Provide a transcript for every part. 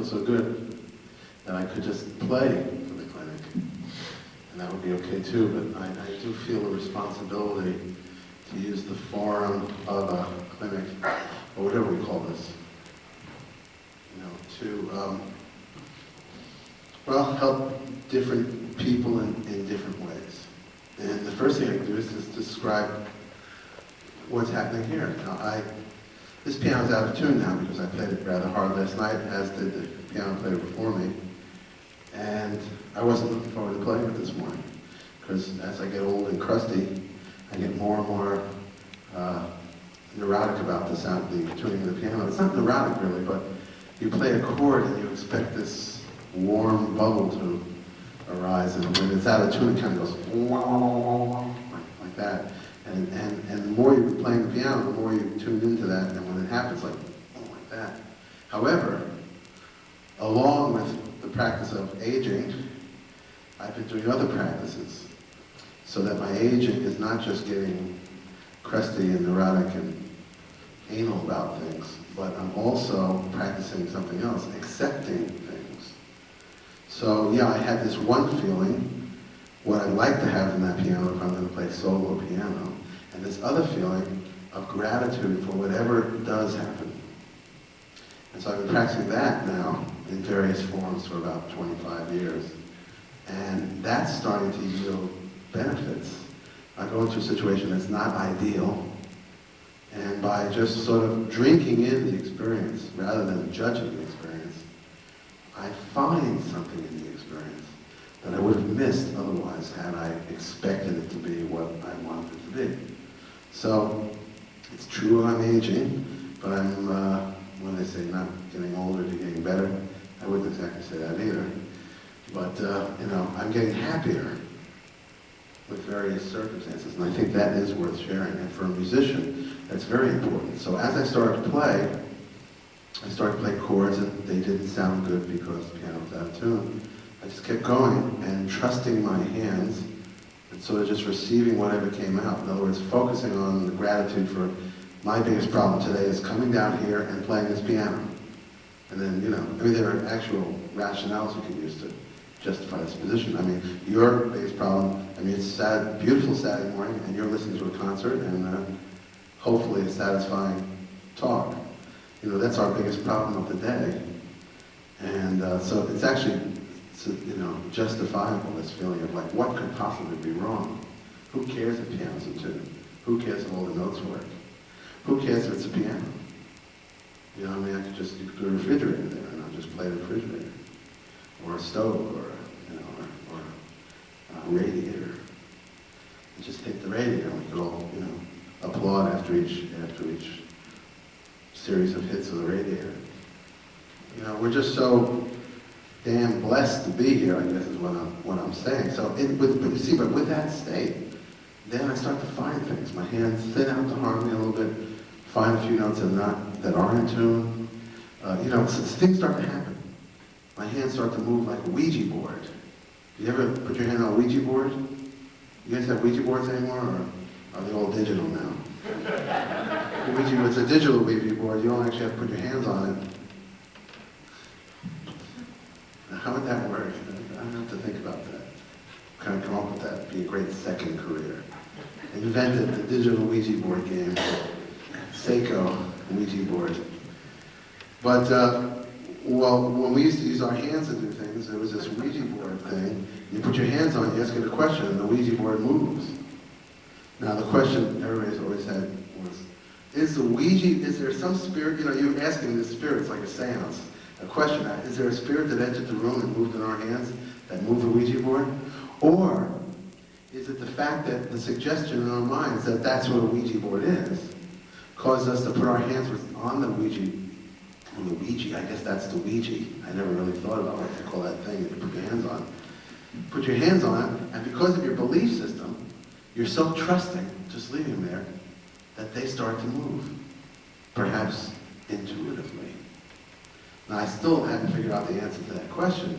so good that I could just play for the clinic, and that would be okay too, but I do feel a responsibility to use the forum of a clinic, or whatever we call this, to, well, help different people in different ways. And the first thing I can do is just describe what's happening here. Now, this piano's out of tune now because I played it rather hard last night, as did the piano player before me. And I wasn't looking forward to playing it this morning, because as I get old and crusty, I get more and more neurotic about the sound, the tuning of the piano. It's not neurotic really, but you play a chord and you expect this warm bubble to arise, and when it's out of tune, it kind of goes like that. And the more you're playing the piano, the more you tune into that, and when it happens, like that. However, along with the practice of aging, I've been doing other practices, so that my aging is not just getting crusty and neurotic and anal about things, but I'm also practicing something else, accepting things. So yeah, I had this one feeling, what I'd like to have in that piano if I'm going to play solo piano, and this other feeling of gratitude for whatever does happen. And so I've been practicing that now in various forms for about 25 years. And that's starting to yield benefits. I go into a situation that's not ideal, and by just sort of drinking in the experience rather than judging the experience, I find something in the experience that I would have missed otherwise had I expected it to be what I wanted it to be. So it's true I'm aging, but I'm, when they say not getting older to getting better, I wouldn't exactly say that either. But, I'm getting happier with various circumstances, and I think that is worth sharing. And for a musician, that's very important. So as I started to play, I started to play chords, and they didn't sound good because the piano was out of tune. I just kept going and trusting my hands and sort of just receiving whatever came out. In other words, focusing on the gratitude for my biggest problem today is coming down here and playing this piano. And then, there are actual rationales you can use to justify this position. Your biggest problem, it's sad, beautiful Saturday morning, and you're listening to a concert, and hopefully a satisfying talk. That's our biggest problem of the day. And so it's actually, justifiable, this feeling of like, what could possibly be wrong? Who cares if piano's in tune? Who cares if all the notes work? Who cares if it's a piano? I could put a refrigerator there, and I'll just play the refrigerator, or a stove, or a radiator. And just hit the radiator, and we could all, applaud after each series of hits of the radiator. We're just so damn blessed to be here, I guess is what I'm saying. So, but with that state, then I start to find things. My hands thin out the harmony a little bit, find a few notes that are in tune. Things start to happen. My hands start to move like a Ouija board. You ever put your hand on a Ouija board? You guys have Ouija boards anymore, or are they all digital now? It's a digital Ouija board. You don't actually have to put your hands on it. Now, how would that work? I have to think about that. Kind of come up with that. It'd be a great second career. Invented the digital Ouija board game. Seiko Ouija board. But, when we used to use our hands to do things, there was this Ouija board thing. You put your hands on it, you ask it a question, and the Ouija board moves. Now, the question everybody's always had was, is there some spirit, you're asking the spirits like a seance, a question, is there a spirit that entered the room and moved in our hands, that moved the Ouija board? Or is it the fact that the suggestion in our minds that that's what a Ouija board is, caused us to put our hands on the Ouija, I guess that's the Ouija. I never really thought about what they call that thing that you put your hands on. Put your hands on it, and because of your belief system, you're so trusting, just leaving them there, that they start to move, perhaps intuitively. Now, I still haven't figured out the answer to that question,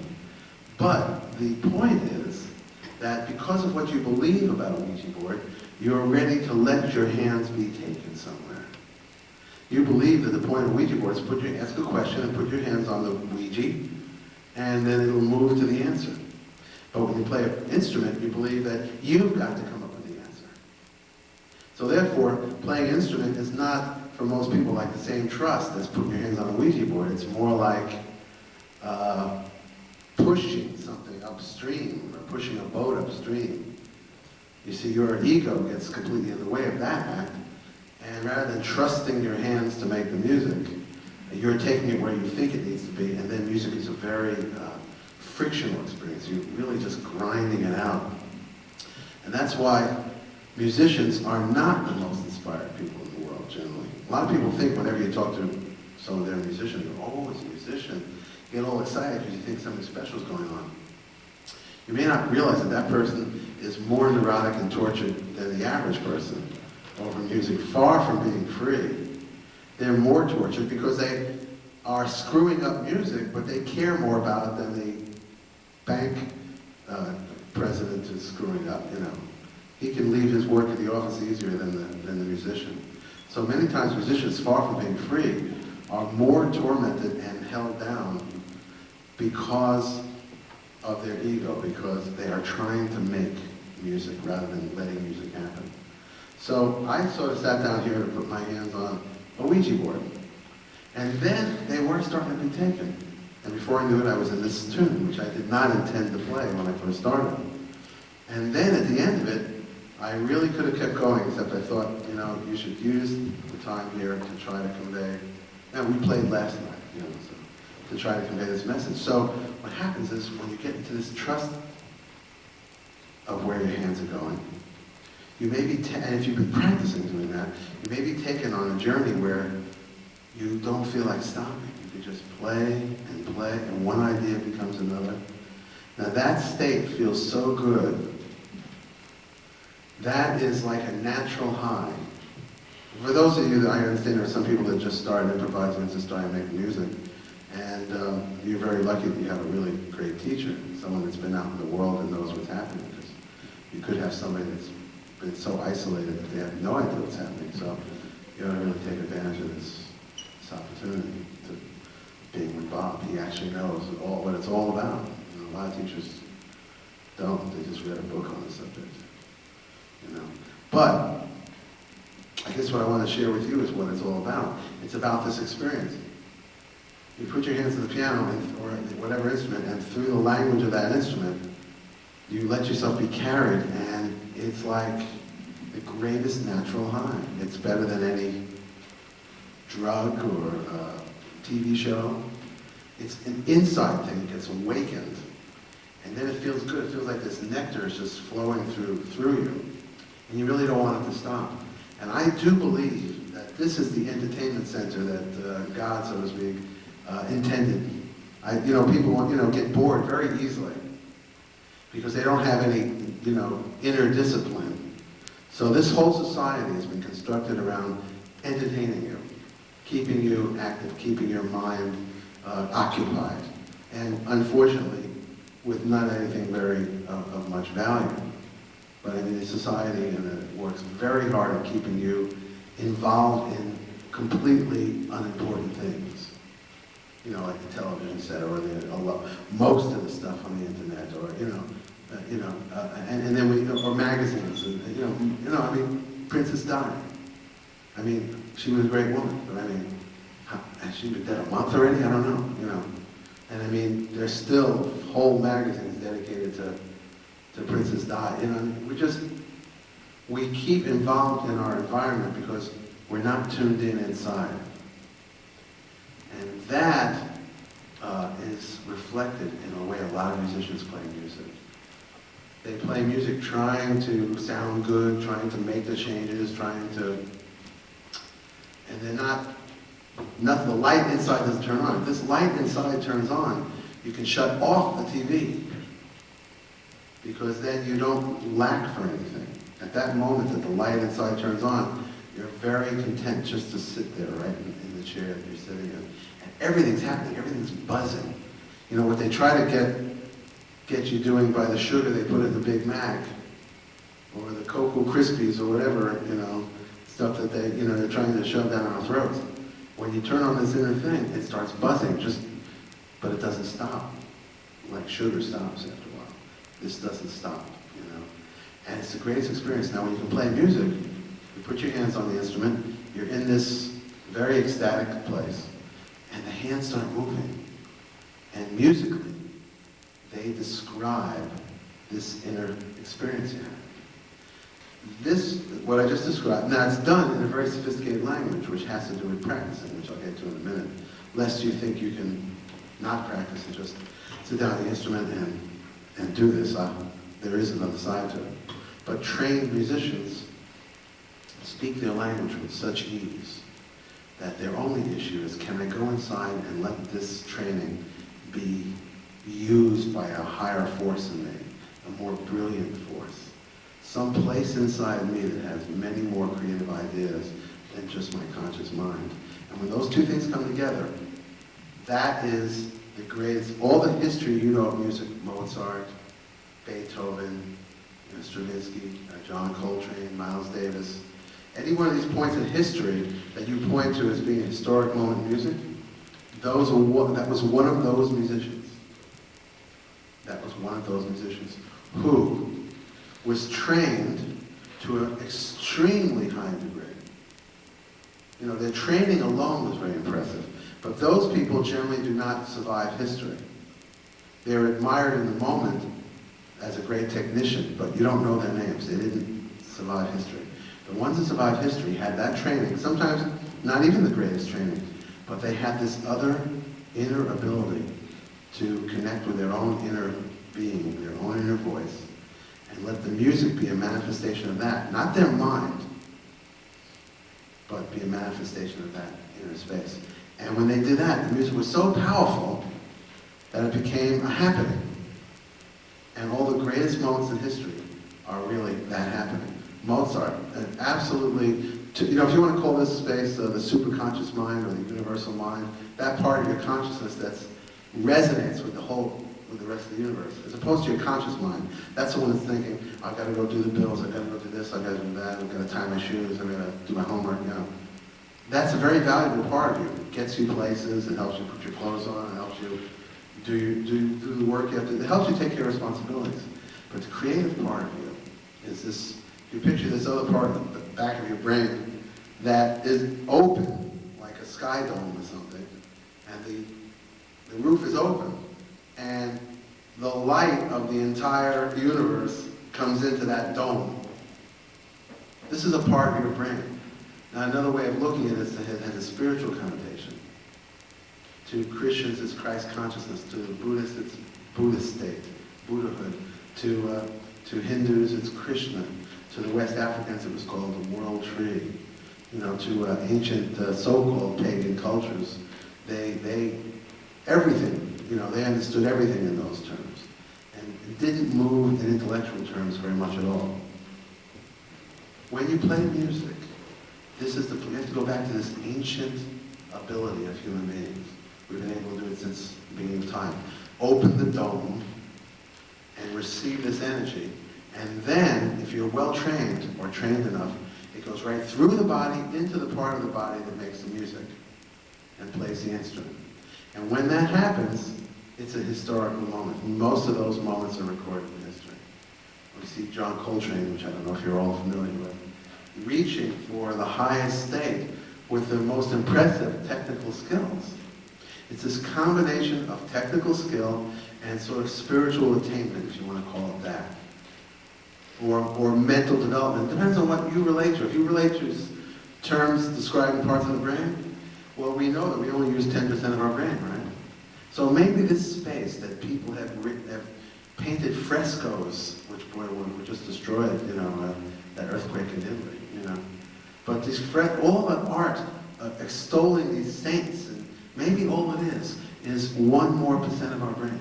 but the point is that because of what you believe about a Ouija board, you're ready to let your hands be taken somewhere. You believe that the point of Ouija board is ask a question and put your hands on the Ouija, and then it'll move to the answer. But when you play an instrument, you believe that you've got to come up with the answer. So therefore, playing an instrument is not, for most people, like the same trust as putting your hands on a Ouija board. It's more like pushing something upstream, or pushing a boat upstream. You see, your ego gets completely in the way of that act, and rather than trusting your hands to make the music, you're taking it where you think it needs to be, and then music is a very frictional experience. You're really just grinding it out. And that's why musicians are not the most inspired people in the world, generally. A lot of people think whenever you talk to some of their musicians, oh, it's a musician, you get all excited because you think something special is going on. You may not realize that that person is more neurotic and tortured than the average person over music. Far from being free, they're more tortured because they are screwing up music, but they care more about it than the bank president is screwing up, you know. He can leave his work at the office easier than the musician. So many times musicians, far from being free, are more tormented and held down because of their ego, because they are trying to make music rather than letting music happen. So I sort of sat down here to put my hands on a Ouija board. And then they were starting to be taken. And before I knew it, I was in this tune, which I did not intend to play when I first started. And then at the end of it, I really could have kept going, except I thought, you know, you should use the time here to try to convey, and we played last night, you know, so, to try to convey this message. So what happens is when you get into this trust of where your hands are going, you may be, and if you've been practicing doing that, you may be taken on a journey where you don't feel like stopping. You can just play, and one idea becomes another. Now that state feels so good. That is like a natural high. For those of you that I understand, there are some people that just started improvising and just started making music. And you're very lucky that you have a really great teacher, someone that's been out in the world and knows what's happening. Because you could have somebody that's been so isolated that they have no idea what's happening. So you ought to really take advantage of this opportunity to being with Bob. He actually knows what it's all about. You know, a lot of teachers don't. They just read a book on the subject. You know. But I guess what I want to share with you is what it's all about. It's about this experience. You put your hands to the piano or whatever instrument, and through the language of that instrument, you let yourself be carried, and it's like the greatest natural high. It's better than any drug or TV show. It's an inside thing. It gets awakened. And then it feels good. It feels like this nectar is just flowing through you. And you really don't want it to stop. And I do believe that this is the entertainment center that God, so to speak, intended. People get bored very easily because they don't have any, inner discipline. So this whole society has been constructed around entertaining you, keeping you active, keeping your mind occupied, and unfortunately, with not anything very of much value. But I mean, the society works very hard at keeping you involved in completely unimportant things. Like the television set, or most of the stuff on the internet, or and then or magazines. I mean, Princess Di. I mean, she was a great woman, but I mean, has she been dead a month already? I don't know. And I mean, there's still whole magazines dedicated to Princess Di. We keep involved in our environment because we're not tuned in inside. And that is reflected in the way a lot of musicians play music. They play music trying to sound good, trying to make the changes, and they're not, the light inside doesn't turn on. If this light inside turns on, you can shut off the TV, because then you don't lack for anything. At that moment that the light inside turns on, you're very content just to sit there, right, in the chair that you're sitting in. And everything's happening, everything's buzzing. What they try to get you doing by the sugar they put in the Big Mac, or the Cocoa Krispies, or whatever, stuff that they're trying to shove down our throats. When you turn on this inner thing, it starts buzzing, but it doesn't stop. Like sugar stops after a while. This doesn't stop, you know. And it's the greatest experience. Now when you can play music, you put your hands on the instrument, you're in this very ecstatic place, and the hands start moving. And musically, they describe this inner experience you have. This, what I just described, now it's done in a very sophisticated language, which has to do with practicing, which I'll get to in a minute, lest you think you can not practice and just sit down at the instrument and do this. There is another side to it. But trained musicians speak their language with such ease that their only issue is, can I go inside and let this training be used by a higher force in me, a more brilliant force, some place inside me that has many more creative ideas than just my conscious mind. And when those two things come together, that is the greatest, all the history you know of music, Mozart, Beethoven, Stravinsky, John Coltrane, Miles Davis, any one of these points in history that you point to as being a historic moment in music, that was one of those musicians. That was one of those musicians who was trained to an extremely high degree. You know, their training alone was very impressive, but those people generally do not survive history. They're admired in the moment as a great technician, but you don't know their names. They didn't survive history. The ones that survived history had that training, sometimes not even the greatest training, but they had this other inner ability to connect with their own inner being, their own inner voice, and let the music be a manifestation of that. Not their mind, but be a manifestation of that inner space. And when they did that, the music was so powerful that it became a happening. And all the greatest moments in history are really that happening. Mozart, absolutely, if you want to call this space the superconscious mind or the universal mind, that part of your consciousness that resonates with the rest of the universe, as opposed to your conscious mind. That's the one that's thinking, I've got to go do the bills, I've got to go do this, I've got to do that, I've got to tie my shoes, I've got to do my homework, you know. That's a very valuable part of you. It gets you places, it helps you put your clothes on, it helps you do the work you have to do. It helps you take care of responsibilities. But the creative part of you is this, you picture this other part of the back of your brain that is open, like a sky dome or something, and the roof is open, and the light of the entire universe comes into that dome. This is a part of your brain. Now another way of looking at it is that it has a spiritual connotation. To Christians, it's Christ consciousness. To the Buddhists, it's Buddhist state, Buddhahood. To Hindus, it's Krishna. To the West Africans, it was called the world tree. You know, to ancient so-called pagan cultures, everything, you know, they understood everything in those terms. And it didn't move in intellectual terms very much at all. When you play music, you have to go back to this ancient ability of human beings. We've been able to do it since the beginning of time. Open the dome and receive this energy. And then, if you're well trained or trained enough, it goes right through the body into the part of the body that makes the music and plays the instrument. And when that happens, it's a historical moment. Most of those moments are recorded in history. We see John Coltrane, which I don't know if you're all familiar with, reaching for the highest state with the most impressive technical skills. It's this combination of technical skill and sort of spiritual attainment, if you want to call it that. Or mental development. It depends on what you relate to. If you relate to terms describing parts of the brain, well, we know that we only use 10% of our brain, right? So maybe this space that people have painted frescoes, which, boy, were just destroyed, you know, that earthquake in Italy, you know. But all the art extolling these saints, and maybe all it is 1% more of our brain.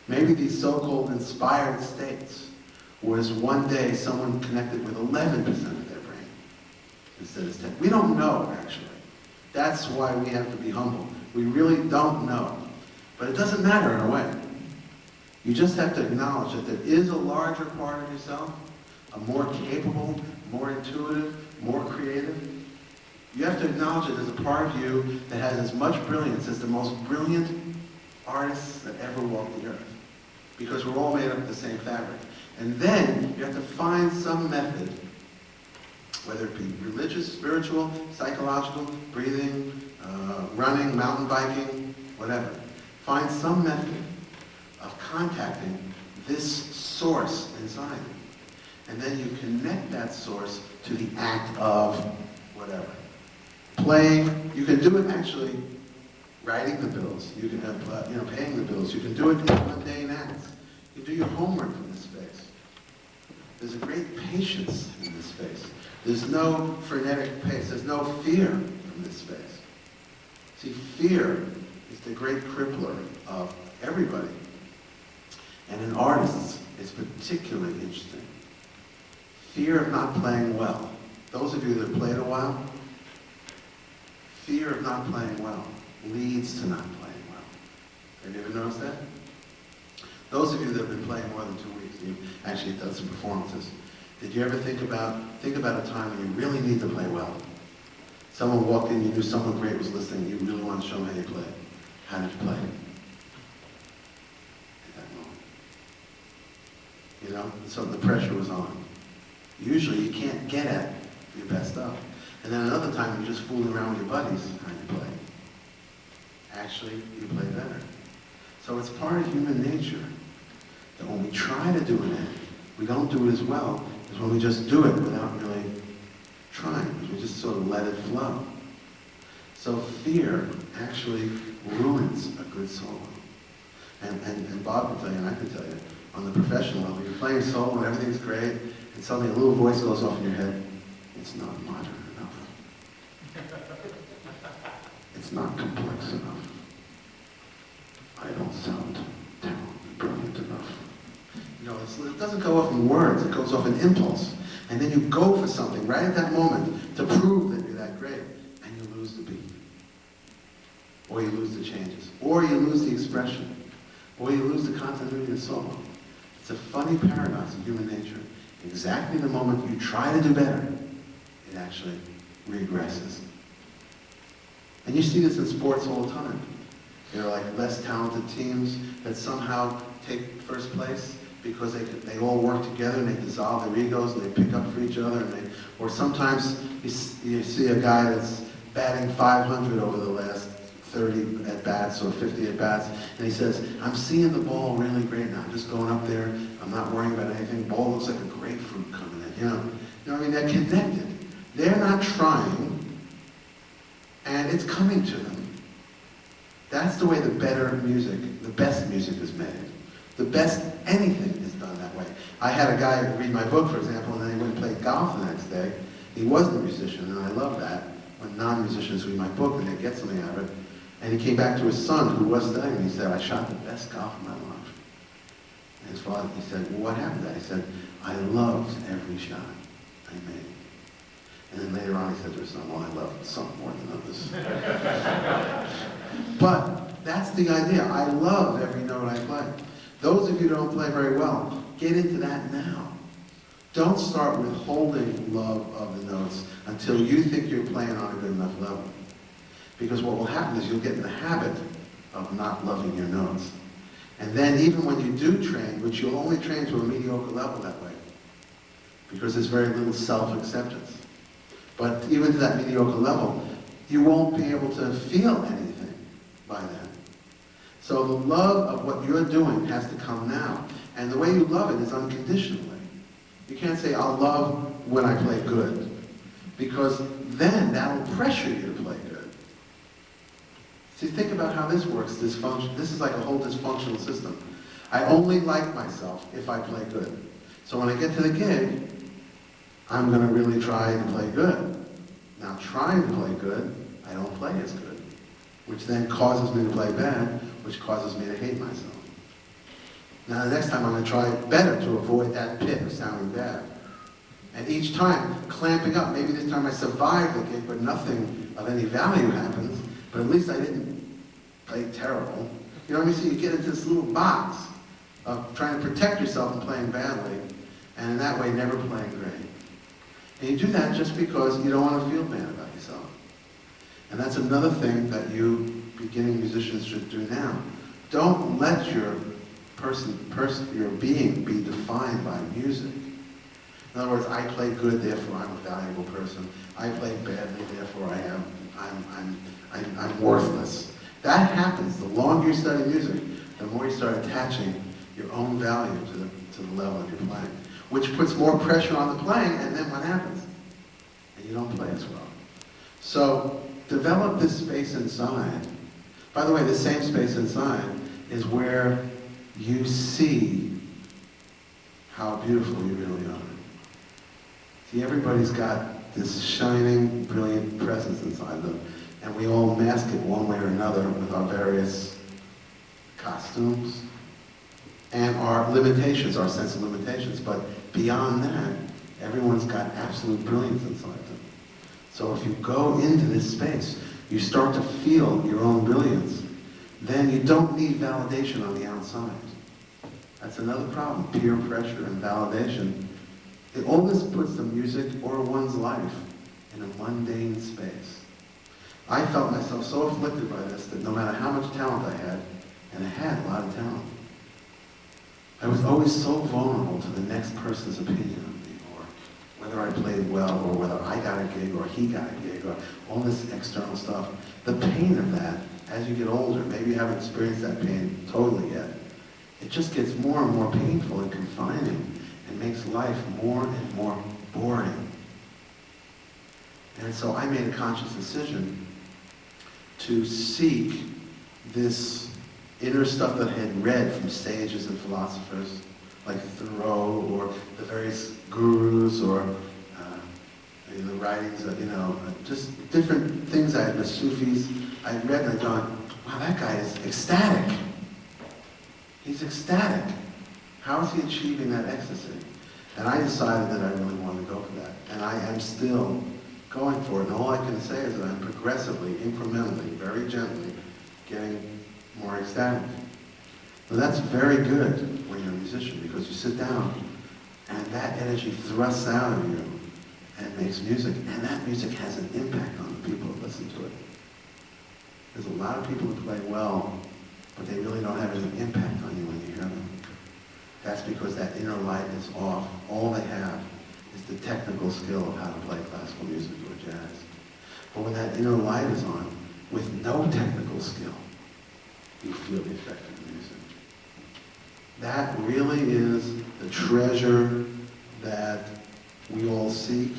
Maybe these so-called inspired states was one day someone connected with 11% of their brain instead of 10. We don't know, actually. That's why we have to be humble. We really don't know. But it doesn't matter in a way. You just have to acknowledge that there is a larger part of yourself, a more capable, more intuitive, more creative, You have to acknowledge it as a part of you that has as much brilliance as the most brilliant artists that ever walked the earth. Because we're all made up of the same fabric. And then you have to find some method, whether it be religious, spiritual, psychological, breathing, running, mountain biking, whatever. Find some method of contacting this source inside you. And then you connect that source to the act of whatever. Playing, you can do it actually writing the bills, you can paying the bills, you can do it in mundane acts. You do your homework in this space. There's a great patience in this space. There's no frenetic pace, there's no fear in this space. See, fear is the great crippler of everybody. And in artists, it's particularly interesting. Fear of not playing well. Those of you that have played a while, fear of not playing well leads to not playing well. Have you ever noticed that? Those of you that have been playing more than 2 weeks, you've actually done some performances. Did you ever think about a time when you really need to play well? Someone walked in, you knew someone great was listening, you really wanted to show them how you played. How did you play? At that moment. You know, so the pressure was on. Usually you can't get at your best stuff. And then another time you're just fooling around with your buddies, how you play. Actually, you play better. So it's part of human nature that when we try to do an act, we don't do it as well as when we just do it without really trying. We just sort of let it flow. So fear actually ruins a good solo. And Bob can tell you, and I can tell you, on the professional level, you're playing solo and everything's great, and suddenly a little voice goes off in your head. It's not modern enough. It's not complex enough. I don't sound brilliant enough. You know, it doesn't go off in words, it goes off in impulse. And then you go for something right at that moment to prove that you're that great, and you lose the beat. Or you lose the changes. Or you lose the expression. Or you lose the continuity of solo. It's a funny paradox of human nature. Exactly the moment you try to do better, it actually regresses. And you see this in sports all the time. There are like less talented teams that somehow take first place because they all work together and they dissolve their egos and they pick up for each other. Or sometimes you see a guy that's batting 500 over the last 30 at-bats or 50 at-bats, and he says, I'm seeing the ball really great now. I'm just going up there. I'm not worrying about anything. The ball looks like a grapefruit coming in. You know what I mean? They're connected. They're not trying, and it's coming to them. That's the way the better music, the best music is made. The best anything is done that way. I had a guy read my book, for example, and then he went and played golf the next day. He wasn't a musician, and I love that, when non-musicians read my book and they get something out of it. And he came back to his son, who was studying, and he said, I shot the best golf of my life. And his father, he said, well, what happened to that? He said, I loved every shot I made. And then later on he said to his son, well, I loved some more than others. But that's the idea. I love every note I play. Those of you who don't play very well, get into that now. Don't start withholding love of the notes until you think you're playing on a good enough level. Because what will happen is you'll get in the habit of not loving your notes. And then even when you do train, which you'll only train to a mediocre level that way, because there's very little self-acceptance. But even to that mediocre level, you won't be able to feel anything by then. So the love of what you're doing has to come now. And the way you love it is unconditionally. You can't say, I'll love when I play good. Because then that'll pressure you to play good. See, think about how this works, this is like a whole dysfunctional system. I only like myself if I play good. So when I get to the gig, I'm going to really try to play good. Now trying to play good, I don't play as good. Which then causes me to play bad, which causes me to hate myself. Now the next time I'm going to try better to avoid that pit of sounding bad. And each time, clamping up. Maybe this time I survived the gig, but nothing of any value happens. But at least I didn't play terrible. You know what I mean? So you get into this little box of trying to protect yourself from playing badly, and in that way never playing great. And you do that just because you don't want to feel bad about yourself. And that's another thing that you beginning musicians should do now. Don't let your your being be defined by music. In other words, I play good, therefore I'm a valuable person. I play badly, therefore I'm worthless. That happens. The longer you study music, the more you start attaching your own value to the level of your playing, which puts more pressure on the playing, and then what happens? And you don't play as well. So develop this space inside. By the way, the same space inside is where you see how beautiful you really are. See, everybody's got this shining, brilliant presence inside them, and we all mask it one way or another with our various costumes and our limitations, our sense of limitations. But beyond that, everyone's got absolute brilliance inside them. So if you go into this space, you start to feel your own brilliance, then you don't need validation on the outside. That's another problem, peer pressure and validation. It always puts the music or one's life in a mundane space. I felt myself so afflicted by this that no matter how much talent I had, and I had a lot of talent, I was always so vulnerable to the next person's opinion of me, or whether I played well, or whether I got a gig, or he got a gig, or all this external stuff. The pain of that, as you get older, maybe you haven't experienced that pain totally yet, it just gets more and more painful and confining, and makes life more and more boring. And so I made a conscious decision to seek this inner stuff that I had read from sages and philosophers like Thoreau, or the various gurus, or the writings of, just different things I had, the Sufis. I had read and I'd gone, wow, that guy is ecstatic. He's ecstatic. How is he achieving that ecstasy? And I decided that I really wanted to go for that. And I am still going for it. And all I can say is that I'm progressively, incrementally, very gently getting more ecstatic. But that's very good when you're a musician, because you sit down and that energy thrusts out of you and makes music. And that music has an impact on the people that listen to it. There's a lot of people who play well, but they really don't have any impact on you when you hear them. That's because that inner light is off. All they have is the technical skill of how to play classical music or jazz. But when that inner light is on, with no technical skill, you feel the effect of the music. That really is the treasure that we all seek.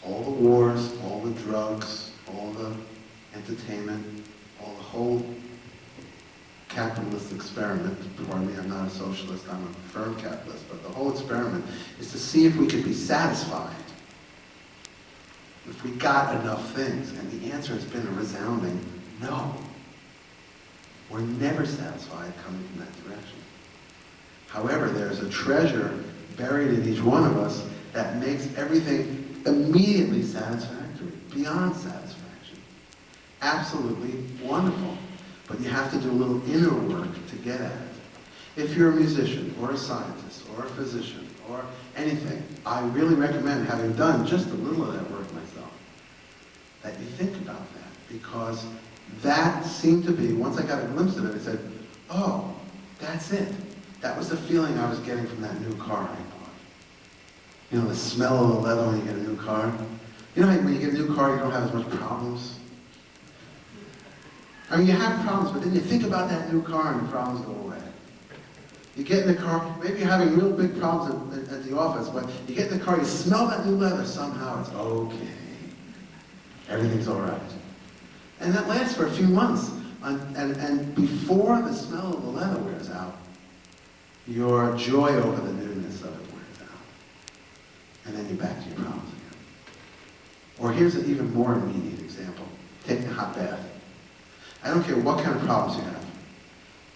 All the wars, all the drugs, all the entertainment, all the whole capitalist experiment. Pardon me, I'm not a socialist, I'm a firm capitalist, but the whole experiment is to see if we could be satisfied, if we got enough things. And the answer has been a resounding no. We're never satisfied coming from that direction. However, there's a treasure buried in each one of us that makes everything immediately satisfactory, beyond satisfaction. Absolutely wonderful. But you have to do a little inner work to get at it. If you're a musician, or a scientist, or a physician, or anything, I really recommend, having done just a little of that work myself, that you think about that. Because that seemed to be, once I got a glimpse of it, I said, oh, that's it. That was the feeling I was getting from that new car I bought. You know, the smell of the leather when you get a new car. You know, when you get a new car, you don't have as much problems. I mean, you have problems, but then you think about that new car and the problems go away. You get in the car, maybe you're having real big problems at the office, but you get in the car, you smell that new leather, somehow it's okay. Everything's all right. And that lasts for a few months. And before the smell of the leather wears out, your joy over the newness of it wears out. And then you're back to your problems again. Or here's an even more immediate example. Take a hot bath. I don't care what kind of problems you have.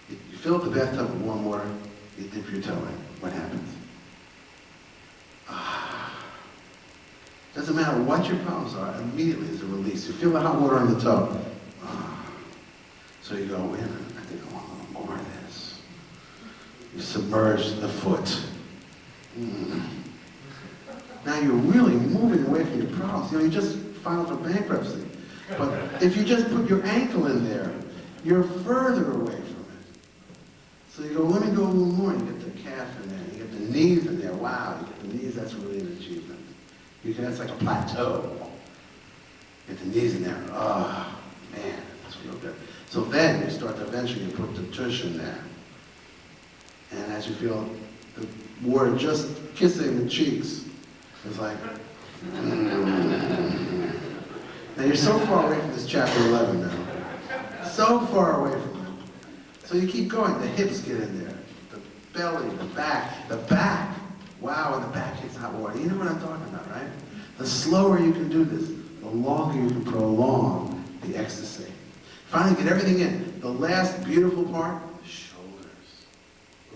You fill up the bathtub with warm water, you dip your toe in. What happens? Doesn't matter what your problems are, immediately there's a release. You feel the hot water on the toe. So you go, wait a minute, I think I want a little more of this. You submerge the foot. Now you're really moving away from your problems. You know, you just filed for bankruptcy. But if you just put your ankle in there, you're further away from it. So you go, let me go a little more. You get the calf in there. You get the knees in there. Wow, you get the knees, that's really an achievement. That's like a plateau. Get the knees in there. Oh, man, that's real good. So then you start to eventually put the tush in there. And as you feel the water just kissing the cheeks, it's like, Now you're so far away from this chapter 11 now. So far away from it. So you keep going. The hips get in there. The belly, the back. The back. Wow, and the back hits hot water. You know what I'm talking about, right? The slower you can do this, the longer you can prolong the ecstasy. Finally, get everything in. The last beautiful part, the shoulders.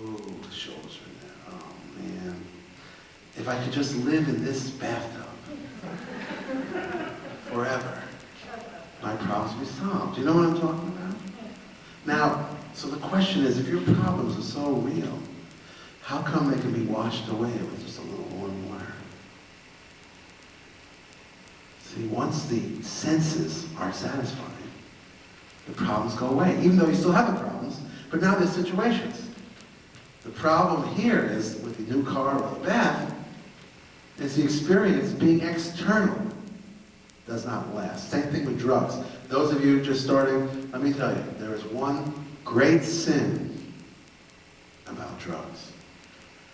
Ooh, the shoulders are in there. Oh, man. If I could just live in this bathtub forever, my problems would be solved. Do you know what I'm talking about? Now, so the question is, if your problems are so real, how come they can be washed away with just a little warm water? See, once the senses are satisfied, the problems go away, even though you still have the problems, but now there's situations. The problem here is, with the new car or the bath, is the experience being external does not last. Same thing with drugs. Those of you just starting, let me tell you, there is one great sin about drugs.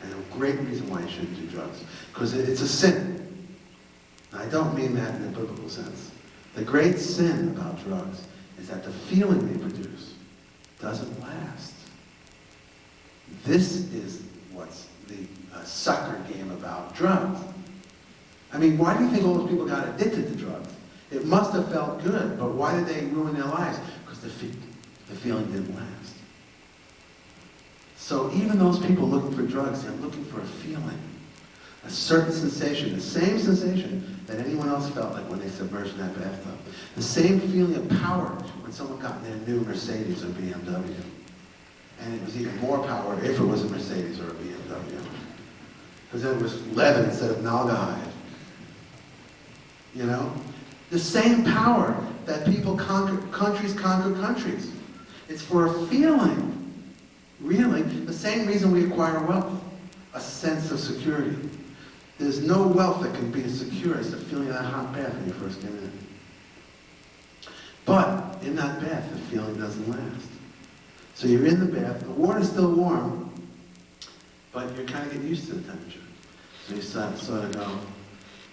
And a great reason why you shouldn't do drugs. Because it's a sin. And I don't mean that in a biblical sense. The great sin about drugs is that the feeling they produce doesn't last. This is what's the sucker game about drugs. I mean, why do you think all those people got addicted to drugs? It must have felt good, but why did they ruin their lives? Because the feeling didn't last. So even those people looking for drugs, they're looking for a feeling, a certain sensation, the same sensation that anyone else felt like when they submerged in that bathtub. The same feeling of power when someone got in their new Mercedes or BMW. And it was even more power if it was a Mercedes or a BMW. Because then it was leather instead of Naugahyde. You know? The same power that people conquer countries. It's for a feeling. Really, the same reason we acquire wealth. A sense of security. There's no wealth that can be as secure as the feeling of that hot bath when you first get in. But in that bath, the feeling doesn't last. So you're in the bath, the water's still warm, but you're kind of getting used to the temperature. So you sort of go,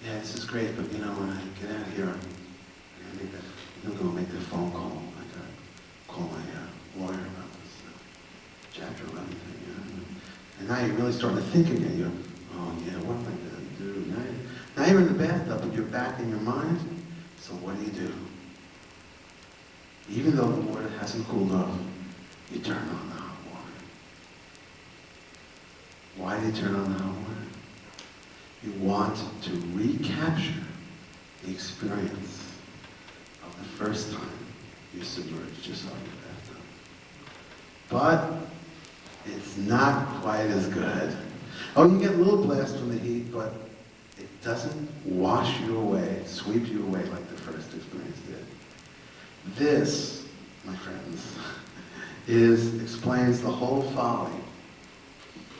yeah, this is great, but you know, when I get out of here, I'm going to make that phone call. I got to call my lawyer about this chapter 11 thing. You know? And now you're really starting to think again. You're, oh yeah, what am I going to do? Now you're in the bathtub, but you're back in your mind. So what do? Even though the water hasn't cooled off, you turn on the hot water. Why do you turn on the hot water? You want to recapture the experience of the first time you submerged yourself in the bathtub. But it's not quite as good. Oh, you get a little blast from the heat, but it doesn't wash you away, sweep you away like the first experience did. This, my friends, explains the whole folly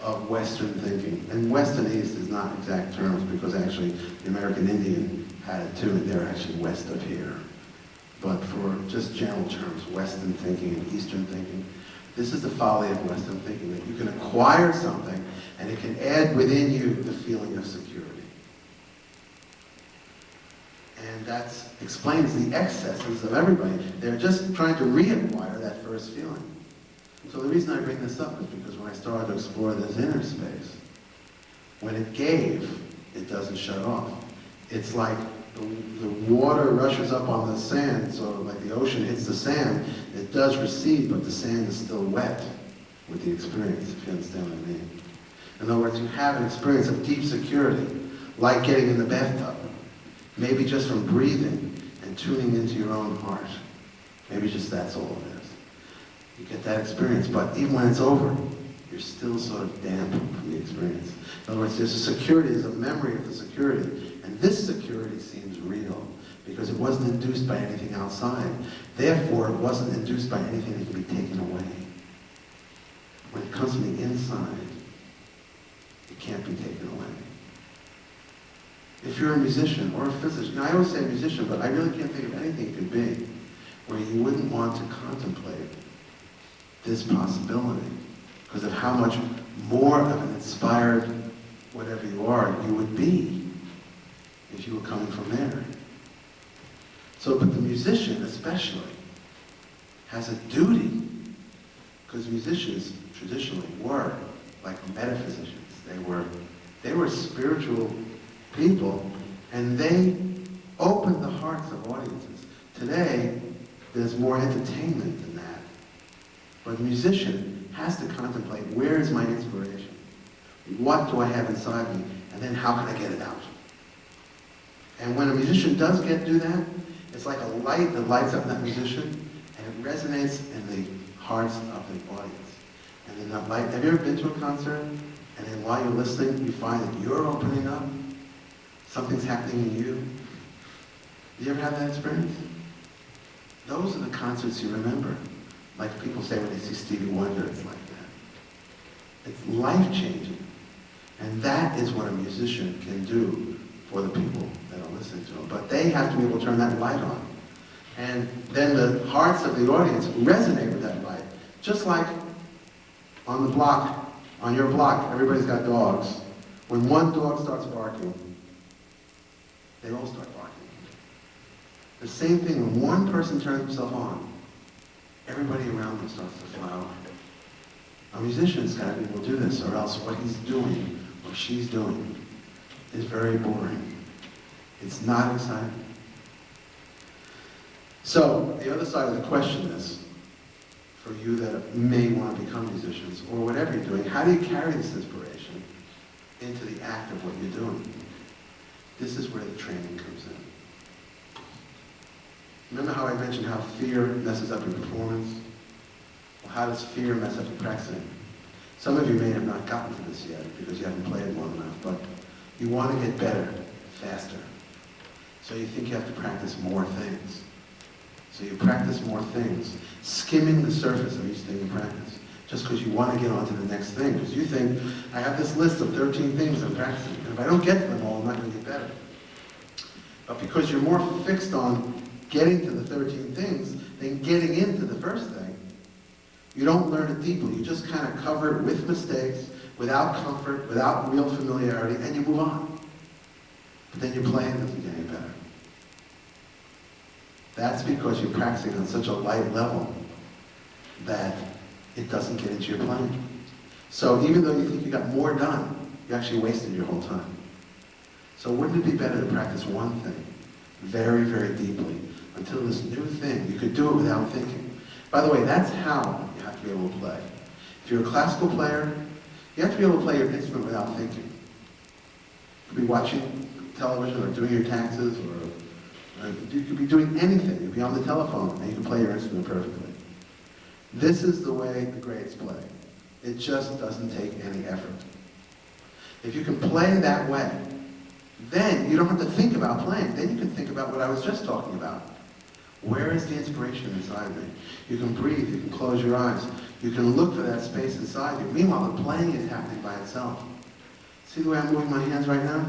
of Western thinking. And West and East is not exact terms because actually the American Indian had it too, and they're actually west of here. But for just general terms, Western thinking and Eastern thinking, this is the folly of Western thinking, that you can acquire something and it can add within you the feeling of security. And that explains the excesses of everybody. They're just trying to reacquire that first feeling. So the reason I bring this up is because when I started to explore this inner space, when it gave, it doesn't shut off. It's like the water rushes up on the sand, so like the ocean hits the sand, it does recede, but the sand is still wet with the experience, if you understand what I mean. In other words, you have an experience of deep security, like getting in the bathtub. Maybe just from breathing and tuning into your own heart. Maybe just that's all it is. You get that experience, but even when it's over, you're still sort of damp from the experience. In other words, there's a security, there's a memory of the security, and this security seems real. because it wasn't induced by anything outside. Therefore, it wasn't induced by anything that can be taken away. When it comes from the inside, it can't be taken away. If you're a musician or a physician, now I always say musician, but I really can't think of anything it could be where you wouldn't want to contemplate this possibility because of how much more of an inspired whatever you are you would be if you were coming from there. So, but the musician especially has a duty, because musicians traditionally were like metaphysicians. They were spiritual people, and they opened the hearts of audiences. Today, there's more entertainment than that. But a musician has to contemplate, where is my inspiration? What do I have inside me? And then how can I get it out? And when a musician does do that, it's like a light that lights up that musician, and it resonates in the hearts of the audience. And then that light, have you ever been to a concert? And then while you're listening, you find that you're opening up, something's happening in you. Do you ever have that experience? Those are the concerts you remember. Like people say when they see Stevie Wonder, it's like that. It's life-changing. And that is what a musician can do for the people that are listening to them. But they have to be able to turn that light on. And then the hearts of the audience resonate with that light. Just like on the block, on your block, everybody's got dogs. When one dog starts barking, they all start barking. The same thing, when one person turns himself on, everybody around them starts to flower. A musician's got to be able to do this, or else what he's doing, or she's doing, is very boring. It's not exciting. So, the other side of the question is, for you that may want to become musicians, or whatever you're doing, how do you carry this inspiration into the act of what you're doing? This is where the training comes in. Remember how I mentioned how fear messes up your performance? Well, how does fear mess up your practicing? Some of you may have not gotten to this yet because you haven't played long enough, but you want to get better, faster. So you think you have to practice more things. So you practice more things, skimming the surface of each thing you practice, just because you want to get on to the next thing. Because you think, I have this list of 13 things I'm practicing, and if I don't get to them all, I'm not going to get better. But because you're more fixed on getting to the 13 things than getting into the first thing, you don't learn it deeply. You just kind of cover it with mistakes, without comfort, without real familiarity, and you move on. But then your playing doesn't get any better. That's because you're practicing on such a light level that it doesn't get into your playing. So even though you think you got more done, you actually wasted your whole time. So wouldn't it be better to practice one thing very, very deeply until this new thing, you could do it without thinking. By the way, that's how you have to be able to play. If you're a classical player, you have to be able to play your instrument without thinking. You could be watching television or doing your taxes, or you could be doing anything. You could be on the telephone and you can play your instrument perfectly. This is the way the greats play. It just doesn't take any effort. If you can play that way, then you don't have to think about playing. Then you can think about what I was just talking about. Where is the inspiration inside me? You can breathe, you can close your eyes. You can look for that space inside you. Meanwhile, the playing is happening by itself. See the way I'm moving my hands right now?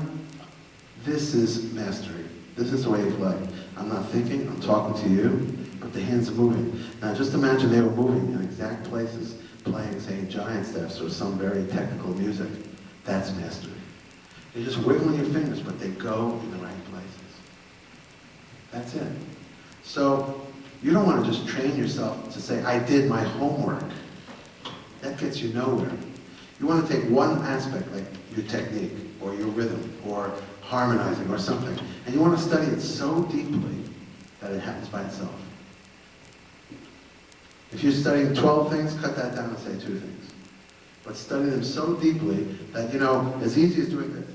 This is mastery. This is the way you play. I'm not thinking, I'm talking to you, but the hands are moving. Now just imagine they were moving in exact places, playing, say, giant steps or some very technical music. That's mastery. You're just wiggling your fingers, but they go in the right places. That's it. So you don't want to just train yourself to say, I did my homework. That gets you nowhere. You want to take one aspect, like your technique, or your rhythm, or harmonizing, or something, and you want to study it so deeply that it happens by itself. If you're studying 12 things, cut that down and say 2 things. But study them so deeply that, as easy as doing this.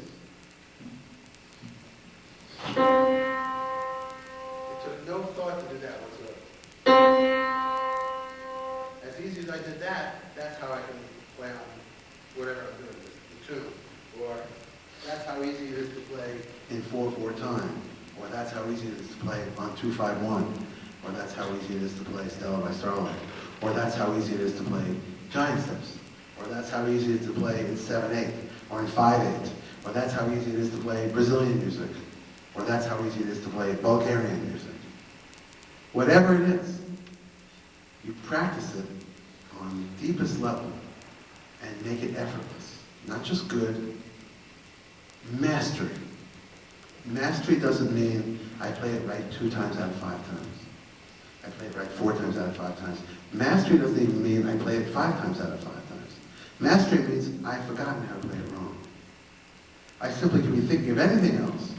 It took no thought to do that whatsoever. As easy as I did that, that's how I can play on whatever I'm doing, the tune. Or that's how easy it is to play in 4/4 time. or that's how easy it is to play on 251, or that's how easy it is to play Stella by Starlight, or that's how easy it is to play Giant Steps, or that's how easy it is to play in 7/8, or in 5/8, or that's how easy it is to play Brazilian music, or that's how easy it is to play Bulgarian music. Whatever it is, you practice it on the deepest level and make it effortless. Not just good, mastery. Mastery doesn't mean I play it right 2 times out of 5 times. I play it right 4 times out of 5 times. Mastery doesn't even mean I play it 5 times out of 5 times. Mastery means I've forgotten how to play it wrong. I simply can be thinking of anything else,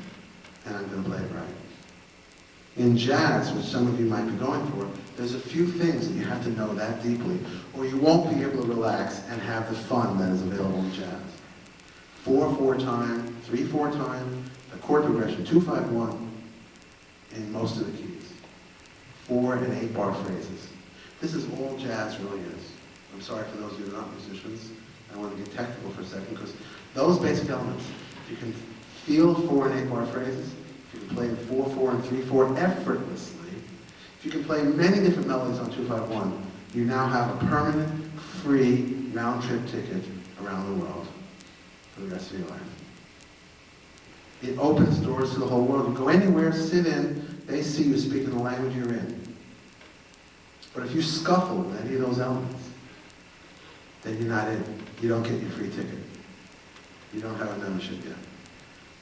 and I'm going to play it right. In jazz, which some of you might be going for, there's a few things that you have to know that deeply, or you won't be able to relax and have the fun that is available in jazz. 4/4 time, 3/4 time, the chord progression, 2-5-1 in most of the keys. 4 and 8 bar phrases. This is all jazz really is. I'm sorry for those of you who are not musicians. I want to get technical for a second, because those basic elements, if you can feel 4 and 8 bar phrases, if you can play 4/4 and 3/4 effortlessly, if you can play many different melodies on 2-5-1, you now have a permanent, free, round-trip ticket around the world for the rest of your life. It opens doors to the whole world. You go anywhere, sit in, they see you speaking the language you're in. But if you scuffle with any of those elements, then you're not in. You don't get your free ticket. You don't have a membership yet.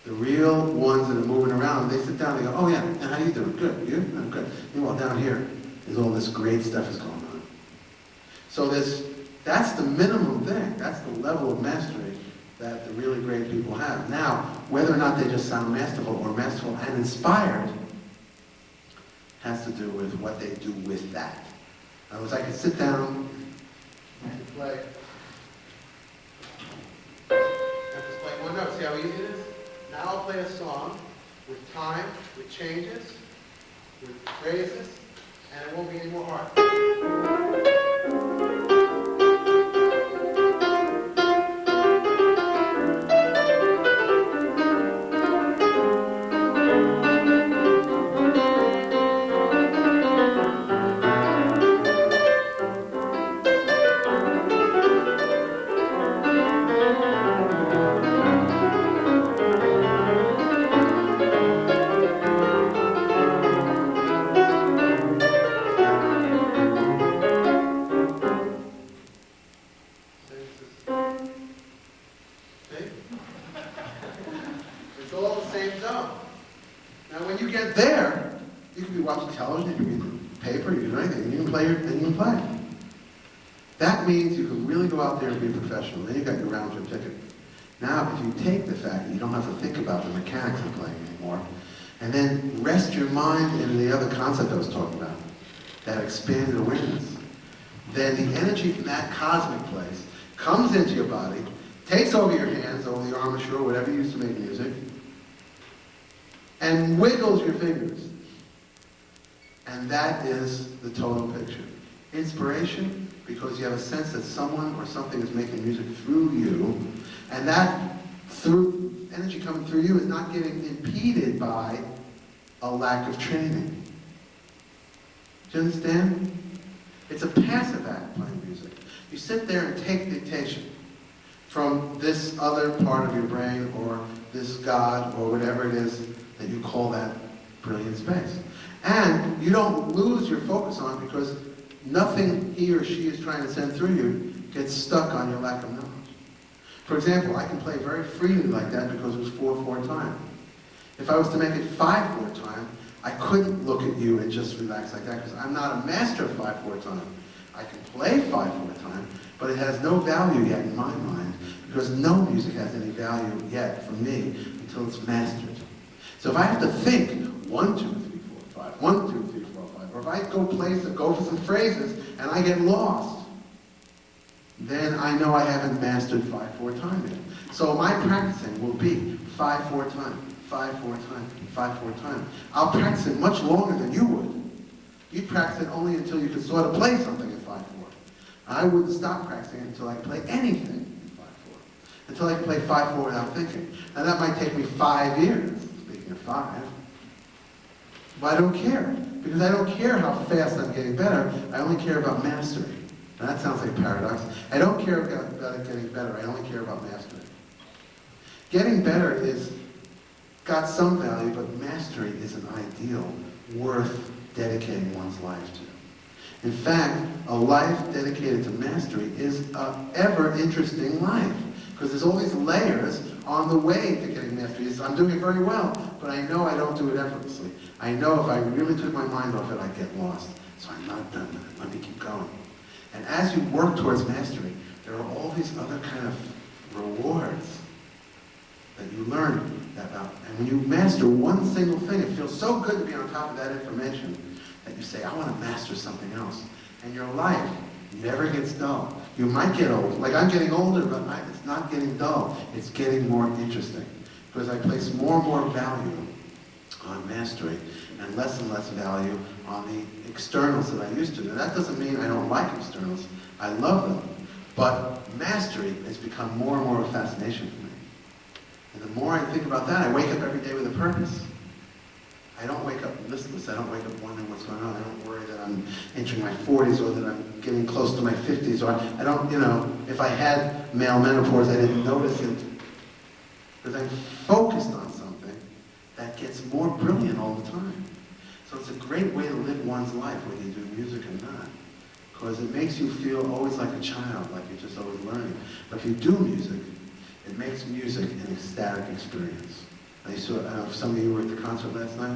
The real ones that are moving around, they sit down, they go, oh yeah, and how you doing? Good, you? I'm good. Meanwhile, down here is all this great stuff is going on. So that's the minimum thing. That's the level of mastery that the really great people have. Now, whether or not they just sound masterful or masterful and inspired has to do with what they do with that. In other words, I can sit down and play. And just play one note. See how easy it is? Now I'll play a song with time, with changes, with phrases, and it won't be any more hard. It's all the same zone. Now when you get there, you can be watching television, you can read the paper, you can do anything, and you can play and you can play. That means you can really go out there and be a professional. Then you've got your round-trip ticket. Now, if you take the fact that you don't have to think about the mechanics of playing anymore, and then rest your mind in the other concept I was talking about, that expanded awareness, then the energy from that cosmic place comes into your body, takes over your hands, over the armature, whatever you use to make music, and wiggles your fingers. And that is the total picture. Inspiration, because you have a sense that someone or something is making music through you, and that through energy coming through you is not getting impeded by a lack of training. Do you understand? It's a passive act, playing music. You sit there and take dictation from this other part of your brain, or this God, or whatever it is that you call that brilliant space. And you don't lose your focus on it, because nothing he or she is trying to send through you gets stuck on your lack of knowledge. For example, I can play very freely like that because it was 4/4 time. If I was to make it 5/4 time, I couldn't look at you and just relax like that, because I'm not a master of 5/4 time. I can play 5/4 time, but it has no value yet in my mind, because no music has any value yet for me until it's mastered. So if I have to think 1, 2, 3, 4, 5, 1, 2, 3, 4, 5, or if I go for some phrases and I get lost, then I know I haven't mastered 5/4 time yet. So my practicing will be 5/4 time, 5/4 time, 5/4 time. I'll practice it much longer than you would. You'd practice it only until you could sort of play something in 5/4. I wouldn't stop practicing it until I could play anything in 5/4. Until I could play 5/4 without thinking. Now that might take me 5 years, speaking of 5. But I don't care, because I don't care how fast I'm getting better, I only care about mastery. Now that sounds like a paradox. I don't care about it getting better, I only care about mastery. Getting better is got some value, but mastery is an ideal worth dedicating one's life to. In fact, a life dedicated to mastery is an ever-interesting life, because there's all these layers on the way to getting mastery. I'm doing it very well, but I know I don't do it effortlessly. I know if I really took my mind off it, I'd get lost. So I'm not done with it. Let me keep going. And as you work towards mastery, there are all these other kind of rewards that you learn about. And when you master one single thing, it feels so good to be on top of that information that you say, I want to master something else. And your life never gets dull. You might get old. Like I'm getting older, but it's not getting dull. It's getting more interesting. Because I place more and more value on mastery and less value on the externals that I used to. Now that doesn't mean I don't like externals. I love them. But mastery has become more and more a fascination for me. And the more I think about that, I wake up every day with a purpose. I don't wake up listless. I don't wake up wondering what's going on. I don't worry that I'm entering my 40s or that I'm getting close to my 50s. Or I don't, if I had male menopause, I didn't notice it. Because I'm focused on something that gets more brilliant all the time. So it's a great way to live one's life, whether you do music or not. Because it makes you feel always like a child, like you're just always learning. But if you do music, it makes music an ecstatic experience. I don't know if some of you were at the concert last night.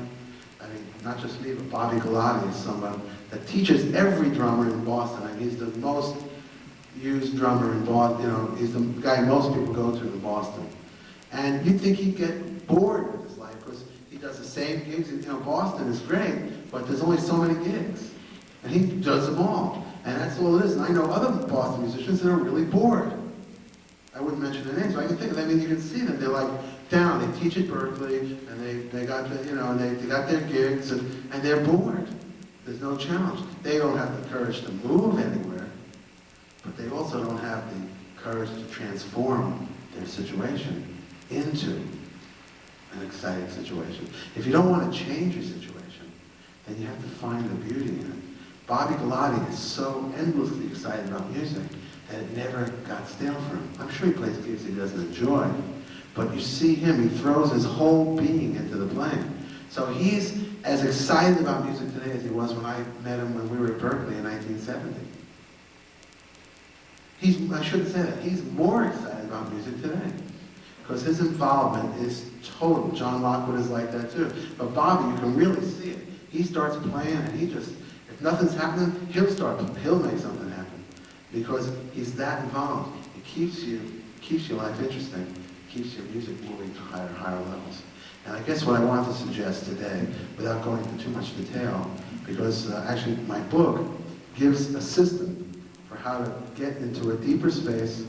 I mean, not just me, but Bobby Galati is someone that teaches every drummer in Boston. I mean, he's the most used drummer in Boston. He's the guy most people go to in Boston. And you'd think he'd get bored with his life because he does the same gigs. Boston is great, but there's only so many gigs. And he does them all. And that's all it is. And I know other Boston musicians that are really bored. I wouldn't mention their names, but I can think of them. I mean, you can see them. They're like down. They teach at Berkeley, and they got they got their gigs, and they're bored. There's no challenge. They don't have the courage to move anywhere, but they also don't have the courage to transform their situation into an exciting situation. If you don't want to change your situation, then you have to find the beauty in it. Bobby Galati is so endlessly excited about music that it never got stale for him. I'm sure he plays gigs he doesn't enjoy, but you see him, he throws his whole being into the playing. So he's as excited about music today as he was when I met him when we were at Berkeley in 1970. I shouldn't say that. He's more excited about music today because his involvement is total. John Lockwood is like that too. But Bobby, you can really see it. He starts playing and if nothing's happening, he'll make something happen because he's that involved. It keeps your life interesting. Keeps your music moving to higher levels. And I guess what I want to suggest today, without going into too much detail, because actually my book gives a system for how to get into a deeper space,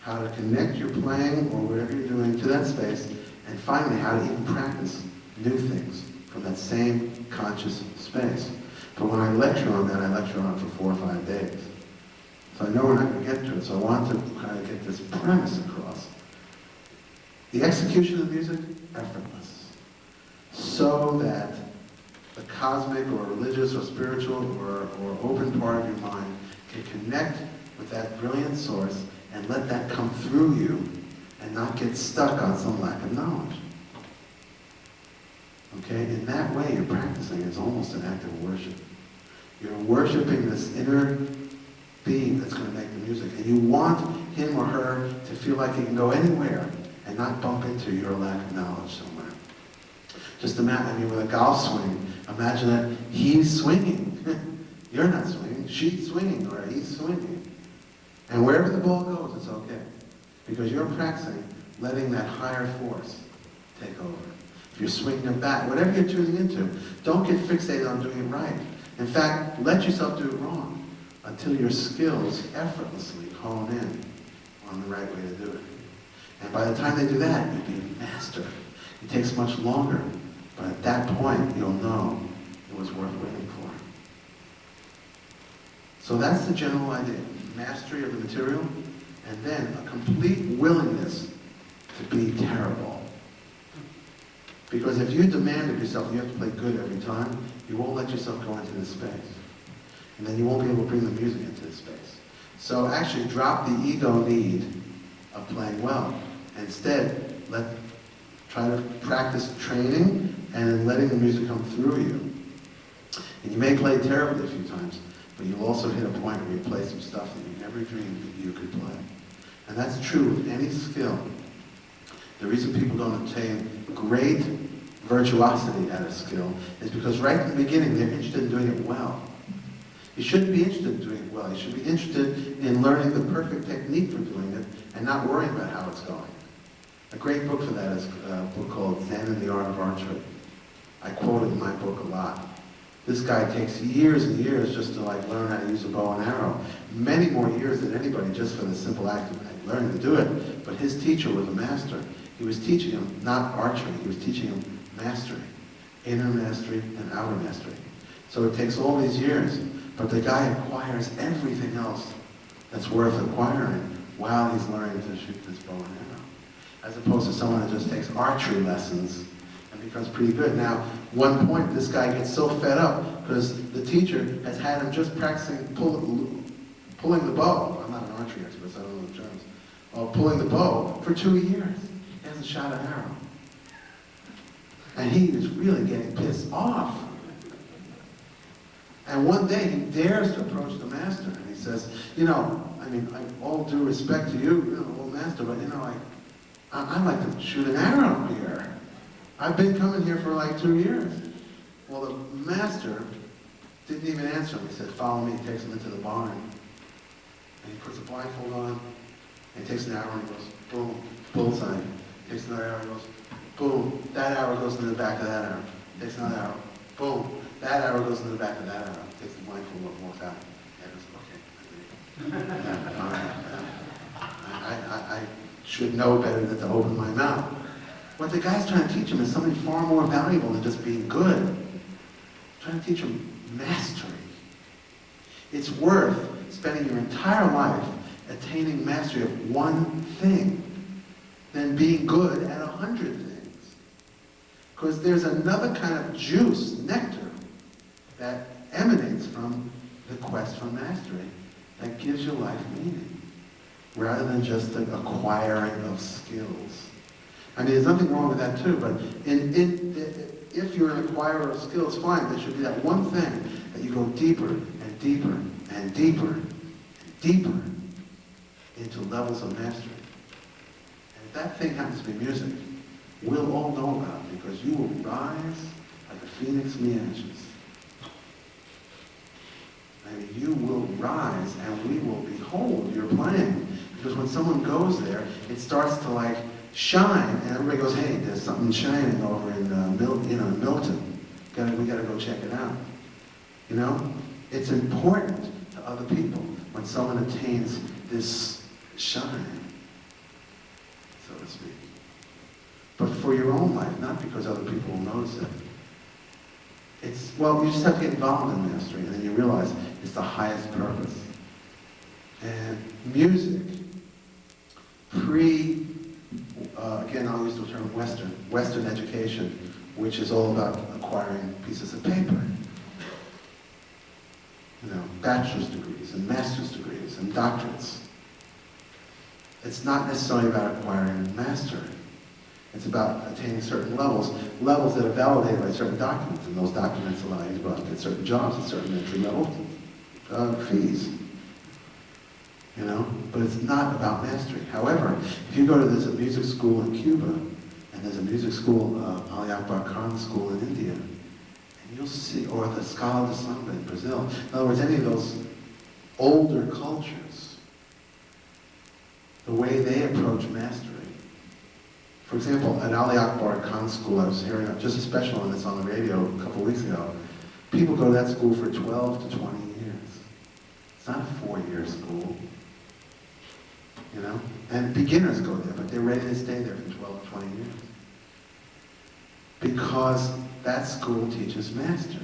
how to connect your playing or whatever you're doing to that space, and finally how to even practice new things from that same conscious space. But when I lecture on that, I lecture on it for 4 or 5 days. So I know we're not going to get to it, so I want to kind of get this premise across. The execution of music, effortless. So that the cosmic or religious or spiritual or open part of your mind can connect with that brilliant source and let that come through you and not get stuck on some lack of knowledge. Okay? In that way, you're practicing. It's almost an act of worship. You're worshiping this inner being that's going to make the music. And you want him or her to feel like he can go anywhere and not bump into your lack of knowledge somewhere. Just imagine, with a golf swing, imagine that he's swinging. You're not swinging, she's swinging, or he's swinging. And wherever the ball goes, it's okay. Because you're practicing letting that higher force take over. If you're swinging a bat, whatever you're tuning into, don't get fixated on doing it right. In fact, let yourself do it wrong until your skills effortlessly hone in on the right way to do it. And by the time they do that, you'll be a master. It takes much longer, but at that point, you'll know it was worth waiting for. So that's the general idea. Mastery of the material, and then a complete willingness to be terrible. Because if you demand of yourself you have to play good every time, you won't let yourself go into this space. And then you won't be able to bring the music into this space. So actually drop the ego need of playing well. Instead, try to practice training and letting the music come through you. And you may play terribly a few times, but you'll also hit a point where you play some stuff that you never dreamed that you could play. And that's true with any skill. The reason people don't attain great virtuosity at a skill is because right in the beginning they're interested in doing it well. You shouldn't be interested in doing it well. You should be interested in learning the perfect technique for doing it and not worrying about how it's going. A great book for that is a book called Zen and the Art of Archery. I quote it in my book a lot. This guy takes years and years just to learn how to use a bow and arrow. Many more years than anybody just for the simple act of learning to do it. But his teacher was a master. He was teaching him not archery, he was teaching him mastery. Inner mastery and outer mastery. So it takes all these years, but the guy acquires everything else that's worth acquiring while he's learning to shoot this bow and arrow. As opposed to someone that just takes archery lessons and becomes pretty good. Now, one point, this guy gets so fed up because the teacher has had him just practicing pulling the bow. I'm not an archery expert, so I don't know the terms. Pulling the bow for 2 years. He hasn't shot an arrow. And he is really getting pissed off. And one day he dares to approach the master and he says, all due respect to you, old master, but I'd like to shoot an arrow here. I've been coming here for 2 years. Well, the master didn't even answer him. He said, follow me. He takes him into the barn. And he puts a blindfold on. And he takes an arrow and he goes, boom, bullseye. He takes another arrow and goes, boom. That arrow goes into the back of that arrow. He takes another arrow. Boom. That arrow goes into the back of that arrow. He takes the blindfold and walks out. And he goes, okay. All right. I should know better than to open my mouth. What the guy's trying to teach him is something far more valuable than just being good. Trying to teach him mastery. It's worth spending your entire life attaining mastery of one thing than being good at 100 things. Because there's another kind of juice, nectar, that emanates from the quest for mastery that gives your life meaning, rather than just the acquiring of skills. There's nothing wrong with that too, but if you're an acquirer of skills, fine. There should be that one thing that you go deeper and deeper and deeper and deeper into levels of mastery. And if that thing happens to be music, we'll all know about it because you will rise like a phoenix in the ashes. You will rise and we will behold your playing. Because when someone goes there, it starts to shine, and everybody goes, hey, there's something shining over in Milton. We gotta go check it out. It's important to other people when someone attains this shine, so to speak. But for your own life, not because other people will notice it. You just have to get involved in mastery, and then you realize it's the highest purpose. And music, again, I'll use the term Western education, which is all about acquiring pieces of paper. Bachelor's degrees and master's degrees and doctorates. It's not necessarily about acquiring mastery. It's about attaining certain levels that are validated by certain documents, and those documents allow you to go out and get certain jobs at certain entry-level fees. But it's not about mastery. However, if you go to there's a music school in Cuba, and there's a music school, Ali Akbar Khan School in India, and you'll see, or the Scala de Samba in Brazil. In other words, any of those older cultures, the way they approach mastery. For example, at Ali Akbar Khan School, I was hearing just a special on this on the radio a couple of weeks ago. People go to that school for 12 to 20 years. It's not a 4-year school. And beginners go there, but they're ready to stay there for 12 to 20 years. Because that school teaches mastery.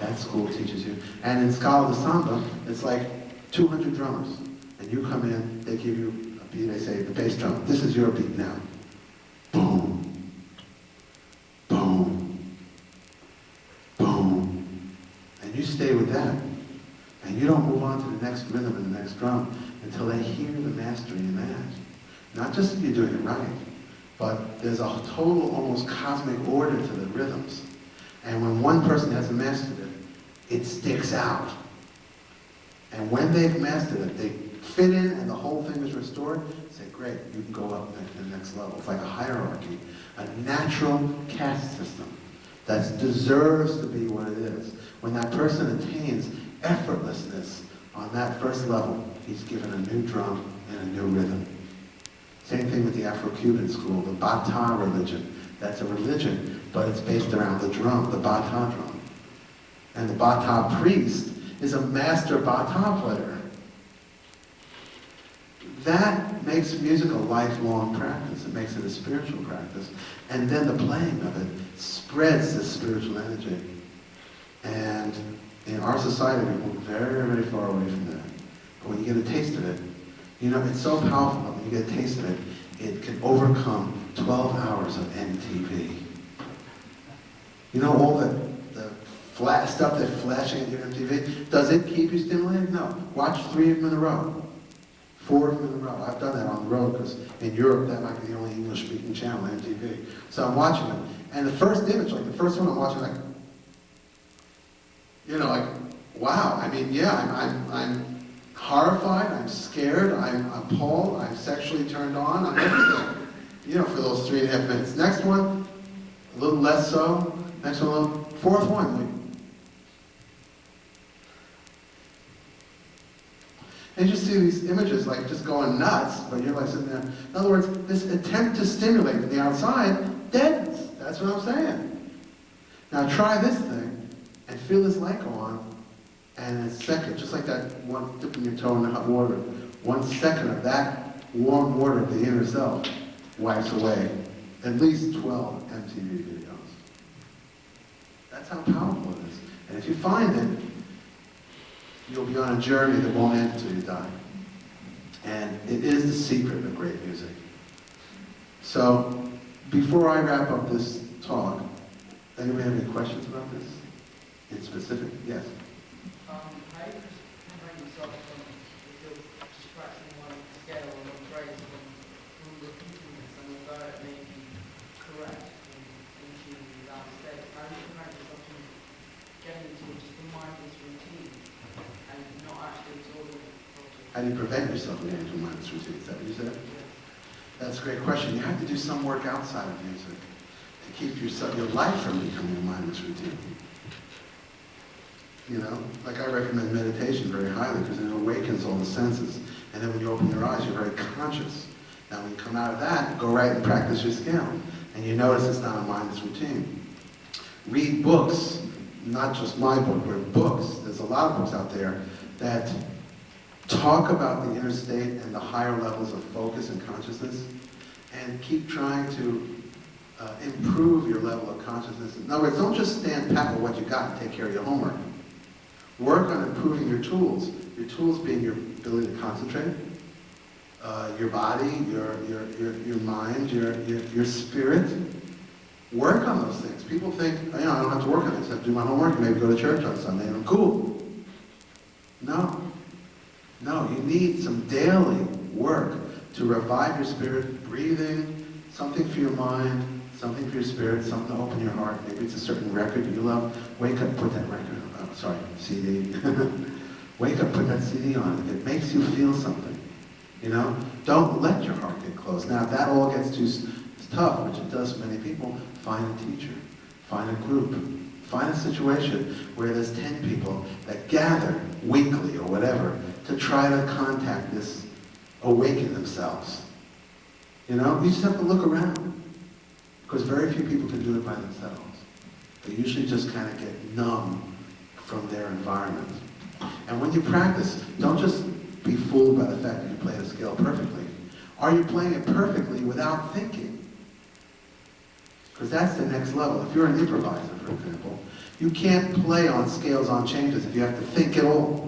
That school teaches you. And in Scala de Samba, it's 200 drummers. And you come in, they give you a beat, they say, the bass drum, this is your beat now. Boom. And you don't move on to the next rhythm and the next drum until they hear the mastery in that. Not just that you're doing it right, but there's a total, almost cosmic order to the rhythms. And when one person hasn't mastered it, it sticks out. And when they've mastered it, they fit in and the whole thing is restored. Say, great, you can go up to the next level. It's like a hierarchy, a natural caste system that deserves to be what it is. When that person attains effortlessness on that first level, he's given a new drum and a new rhythm. Same thing with the Afro-Cuban school, the Bata religion. That's a religion, but it's based around the drum, the Bata drum. And the Bata priest is a master Bata player. That makes music a lifelong practice. It makes it a spiritual practice. And then the playing of it spreads this spiritual energy. And in our society, we move very, very far away from that. But when you get a taste of it, you know, it's so powerful that when you get a taste of it, it can overcome 12 hours of MTV. You know all the stuff that's flashing at your MTV? Does it keep you stimulated? No. Watch 3 of them in a row. 4 of them in a row. I've done that on the road because in Europe that might be the only English-speaking channel, MTV. So I'm watching them. And the first image, like the first one I'm watching, like, you know, like, wow. I mean, yeah, I'm horrified, I'm scared, I'm appalled, I'm sexually turned on, I'm everything. You know, for those 3.5 minutes. Next one, a little less so. Next one, a little. Fourth one, like, and you just see these images like just going nuts, but you're like sitting there. In other words, this attempt to stimulate from the outside deadens. That's what I'm saying. Now try this thing and feel this light go on, and in a second, just like that one dipping your toe in the hot water, 1 second of that warm water of the inner self wipes away at least 12 MTV videos. That's how powerful it is. And if you find it, you'll be on a journey that won't end until you die. And it is the secret of great music. So, before I wrap up this talk, anybody have any questions about this? In specific? Yes? How do you prevent yourself from, if you're just practicing one scale or one phrase, from repeating this, and although it may be correct in tune without mistake, how do you prevent yourself from getting into just a mindless routine and not actually absorbing it properly? How do you prevent yourself from getting into a mindless routine? Is that what you said? That's a great question. You have to do some work outside of music to keep your life from becoming a mindless routine. You know, like I recommend meditation very highly because it awakens all the senses. And then when you open your eyes, you're very conscious. Now when you come out of that, go right and practice your scale. And you notice it's not a mindless routine. Read books, not just my book, but books. There's a lot of books out there that talk about the inner state and the higher levels of focus and consciousness, and keep trying to improve your level of consciousness. In other words, don't just stand pat with what you got and take care of your homework. Work on improving your tools. Your tools being your ability to concentrate, your body, your mind, your spirit. Work on those things. People think, you know, I don't have to work on this. I have to do my homework and maybe go to church on Sunday and I'm cool. No. No, you need some daily work to revive your spirit, breathing, something for your mind, something for your spirit, something to open your heart. Maybe it's a certain record you love. Wake up, put that record on. CD. Wake up, put that CD on. If it makes you feel something, you know, don't let your heart get closed. Now, if that all gets too tough, which it does for many people, find a teacher, find a group, find a situation where there's 10 people that gather weekly or whatever to try to contact this, awaken themselves. You know, you just have to look around because very few people can do it by themselves. They usually just kind of get numb from their environment. And when you practice, don't just be fooled by the fact that you play the scale perfectly. Are you playing it perfectly without thinking? Because that's the next level. If you're an improviser, for example, you can't play on scales, on changes, if you have to think at all.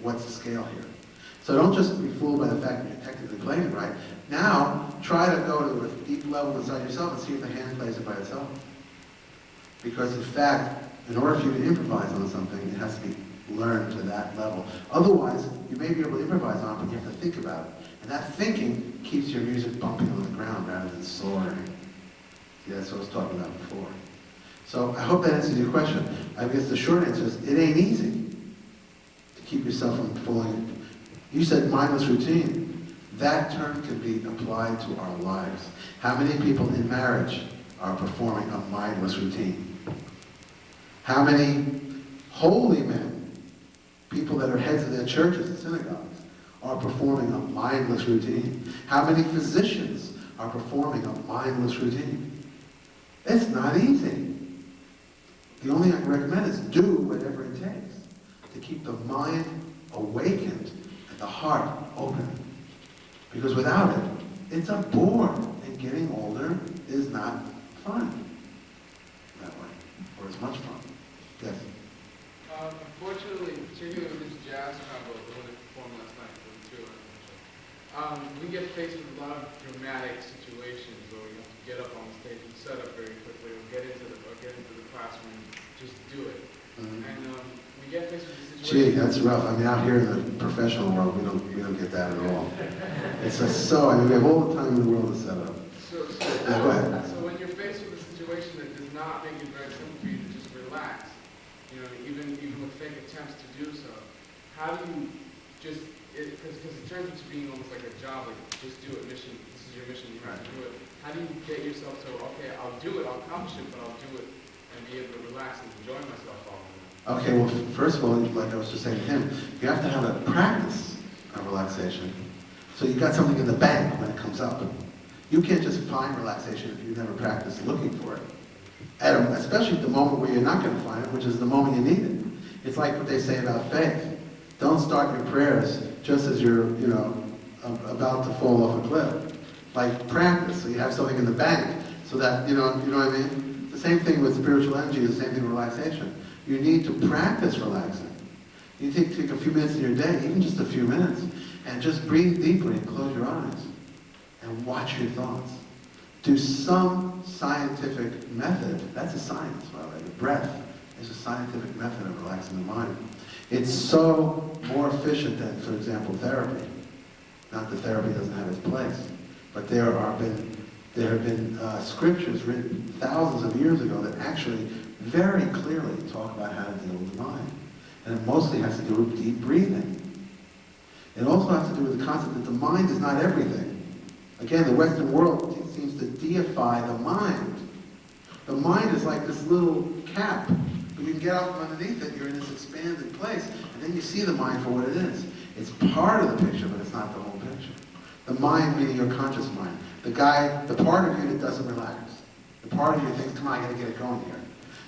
What's the scale here? So don't just be fooled by the fact that you're technically playing it right. Now, try to go to a deep level inside yourself and see if the hand plays it by itself. Because in fact, in order for you to improvise on something, it has to be learn to that level. Otherwise, you may be able to improvise on it, but you have to think about it. And that thinking keeps your music bumping on the ground rather than soaring. Yeah, that's what I was talking about before. So I hope that answers your question. I guess the short answer is, it ain't easy to keep yourself from falling. You said mindless routine. That term can be applied to our lives. How many people in marriage are performing a mindless routine? How many holy men, people that are heads of their churches and synagogues, are performing a mindless routine? How many physicians are performing a mindless routine? It's not easy. The only thing I can recommend is do whatever it takes to keep the mind awakened and the heart open. Because without it, it's a bore. And getting older is not fun that way, or as much fun. Yes? Unfortunately, particularly with this jazz combo, the one that performed last night for the two, we get faced with a lot of dramatic situations where we have to get up on the stage and set up very quickly, or get into the classroom, just do it. Mm-hmm. And we get faced with the Gee, situation. that's rough. I mean, out here in the professional world, we don't get that at all. It's just so, I mean, we have all the time in the world to set up. Go ahead. So when you're faced with a situation that does not make it very simple for you to just relax, even with fake attempts to do so, how do you just, because it turns into being almost like a job, like just do it, mission, this is your mission, you have to do it. How do you get yourself to, okay, I'll do it, I'll accomplish it, but I'll do it and be able to relax and enjoy myself all of it? Okay, well, first of all, like I was just saying to him, you have to have a practice of relaxation. So you got something in the bank when it comes up. You can't just find relaxation if you never practice looking for it. Especially at the moment where you're not going to find it, which is the moment you need it. It's like what they say about faith. Don't start your prayers just as you're, about to fall off a cliff. Like practice, so you have something in the bank, so that, you know what I mean? The same thing with spiritual energy, the same thing with relaxation. You need to practice relaxing. You take a few minutes in your day, even just a few minutes, and just breathe deeply and close your eyes and watch your thoughts. Do some scientific method. That's a science, by the way. The breath is a scientific method of relaxing the mind. It's so more efficient than, for example, therapy. Not that therapy doesn't have its place, but there have been scriptures written thousands of years ago that actually very clearly talk about how to deal with the mind. And it mostly has to do with deep breathing. It also has to do with the concept that the mind is not everything. Again, the Western world seems to deify the mind. The mind is like this little cap. When you can get out from underneath it, you're in this expanded place, and then you see the mind for what it is. It's part of the picture, but it's not the whole picture. The mind meaning your conscious mind. The part of you that doesn't relax. The part of you that thinks, come on, I gotta get it going here.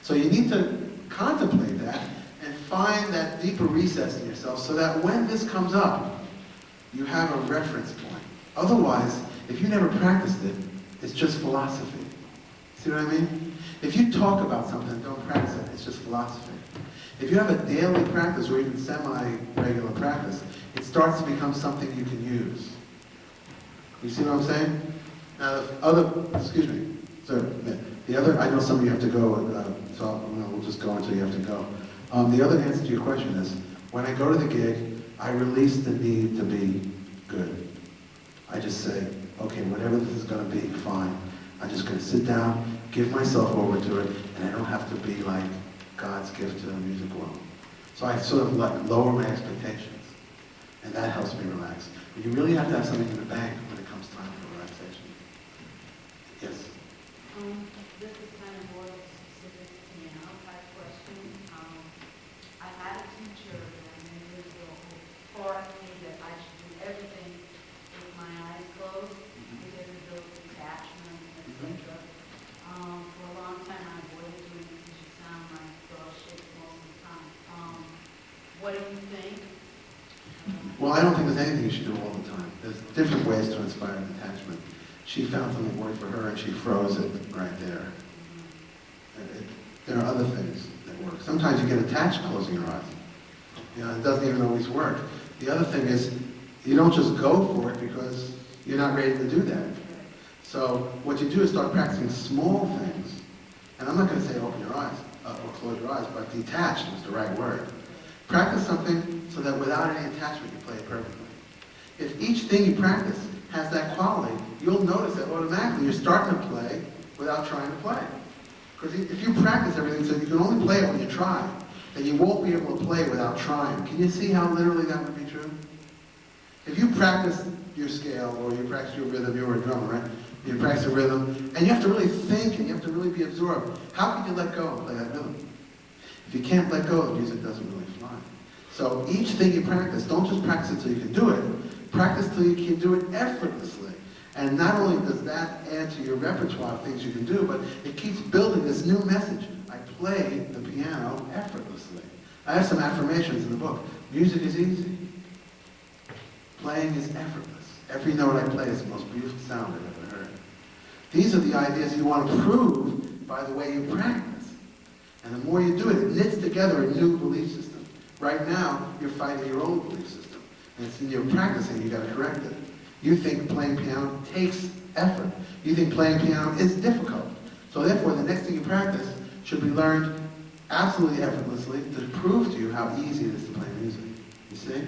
So you need to contemplate that and find that deeper recess in yourself so that when this comes up, you have a reference point. Otherwise, if you never practiced it, it's just philosophy. See what I mean? If you talk about something and don't practice it, it's just philosophy. If you have a daily practice or even semi-regular practice, it starts to become something you can use. You see what I'm saying? Now, I know some of you have to go, so we'll just go until you have to go. The other answer to your question is, when I go to the gig, I release the need to be good. I just say, okay, whatever this is going to be, fine. I'm just going to sit down, give myself over to it, and I don't have to be like God's gift to the music world. So I sort of lower my expectations, and that helps me relax. But you really have to have something in the bank when it comes time for relaxation. Yes? This is kind of more specific piano type question. I had a teacher many years ago who taught me that I should do everything with my eyes closed because it builds attachment, etc. For a long time I avoided doing it because you sound like shit most of the time. What do you think? Well, I don't think there's anything you should do all the time. There's different ways to inspire attachment. She found something that worked for her and she froze it right there. There are other things that work. Sometimes you get attached closing your eyes. It doesn't even always work. The other thing is, you don't just go for it because you're not ready to do that. So what you do is start practicing small things. And I'm not going to say open your eyes or close your eyes, but detached is the right word. Practice something so that without any attachment you play it perfectly. If each thing you practice has that quality, you'll notice that automatically you're starting to play without trying to play. Because if you practice everything so you can only play it when you try, then you won't be able to play without trying. Can you see how literally that would be true? If you practice your scale or you practice your rhythm, you're a drummer, right? You practice a rhythm, and you have to really think and you have to really be absorbed. How can you let go and play that rhythm? If you can't let go, the music doesn't really fly. So each thing you practice, don't just practice it till you can do it. Practice till you can do it effortlessly. And not only does that add to your repertoire of things you can do, but it keeps building this new message. I play the piano effortlessly. I have some affirmations in the book. Music is easy. Playing is effortless. Every note I play is the most beautiful sound I've ever heard. These are the ideas you want to prove by the way you practice. And the more you do it, it knits together a new belief system. Right now, you're fighting your old belief system. And it's in your practicing, you got to correct it. You think playing piano takes effort. You think playing piano is difficult. So therefore, the next thing you practice should be learned absolutely effortlessly to prove to you how easy it is to play music. You see?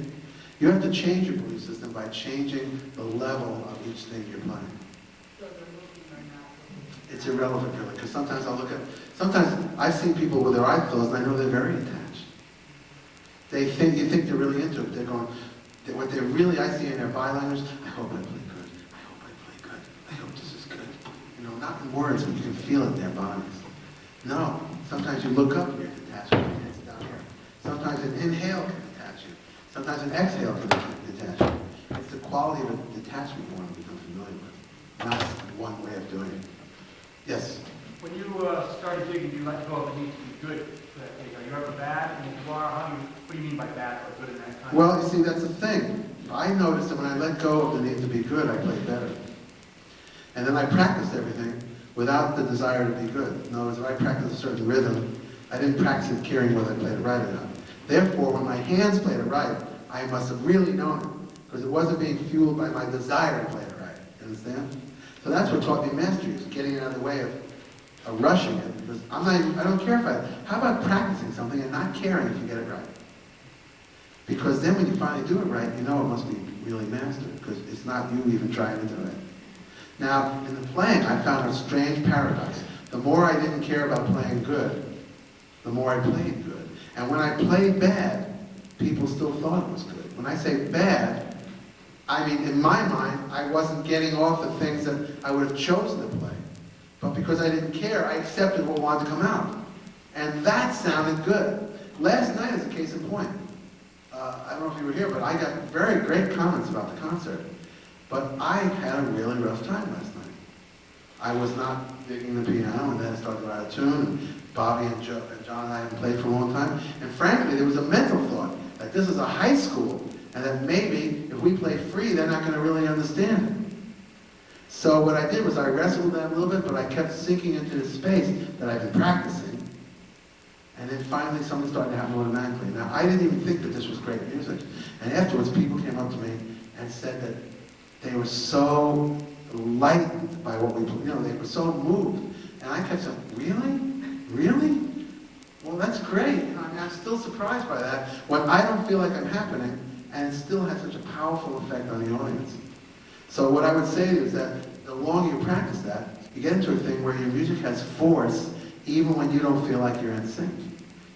You have to change your belief system by changing the level of each thing you're playing. So they're looking or not? It's irrelevant really, because sometimes I've seen people with their eyes closed and I know they're very attached. You think they're really into it. They're going, what they're really, I see in their body language, I hope I play good. I hope I play good. I hope this is good. You know, not in words, but you can feel it in their bodies. No, sometimes you look up and you're detached from your hands down here. Sometimes an inhale can detach you. Sometimes an exhale can detach you. It's the quality of a detachment you want to become familiar with, not one way of doing it. Yes? When you started gigging, you let go of the need to be good for that gig. Are you ever bad? And if you are, what do you mean by bad or good in that time? Well, you see, that's the thing. I noticed that when I let go of the need to be good, I played better. And then I practiced everything without the desire to be good. In other words, if I practiced a certain rhythm, I didn't practice it caring whether I played it right or not. Therefore, when my hands played it right, I must have really known it, because it wasn't being fueled by my desire to play it right. You understand? So that's what taught me mastery, is getting out of the way of rushing it, because I don't care if how about practicing something and not caring if you get it right? Because then when you finally do it right, you know it must be really mastered, because it's not you even trying to do it. Now, in the playing, I found a strange paradox. The more I didn't care about playing good, the more I played good. And when I played bad, people still thought it was good. When I say bad, I mean, in my mind, I wasn't getting off the things that I would have chosen to play. But because I didn't care, I accepted what wanted to come out. And that sounded good. Last night is a case in point. I don't know if you were here, but I got very great comments about the concert. But I had a really rough time last night. I was not digging the piano, and then I started to write a tune, and Bobby and John and I hadn't played for a long time. And frankly, there was a mental thought that this is a high school, and that maybe if we play free, they're not going to really understand it. So what I did was I wrestled with that a little bit, but I kept sinking into the space that I've been practicing. And then finally something started to happen automatically. Now, I didn't even think that this was great music. And afterwards, people came up to me and said that they were so lightened by what we, they were so moved. And I kept saying, really? Really? Well, that's great. I'm still surprised by that when I don't feel like I'm happening, and it still has such a powerful effect on the audience. So what I would say is that the longer you practice that, you get into a thing where your music has force even when you don't feel like you're in sync.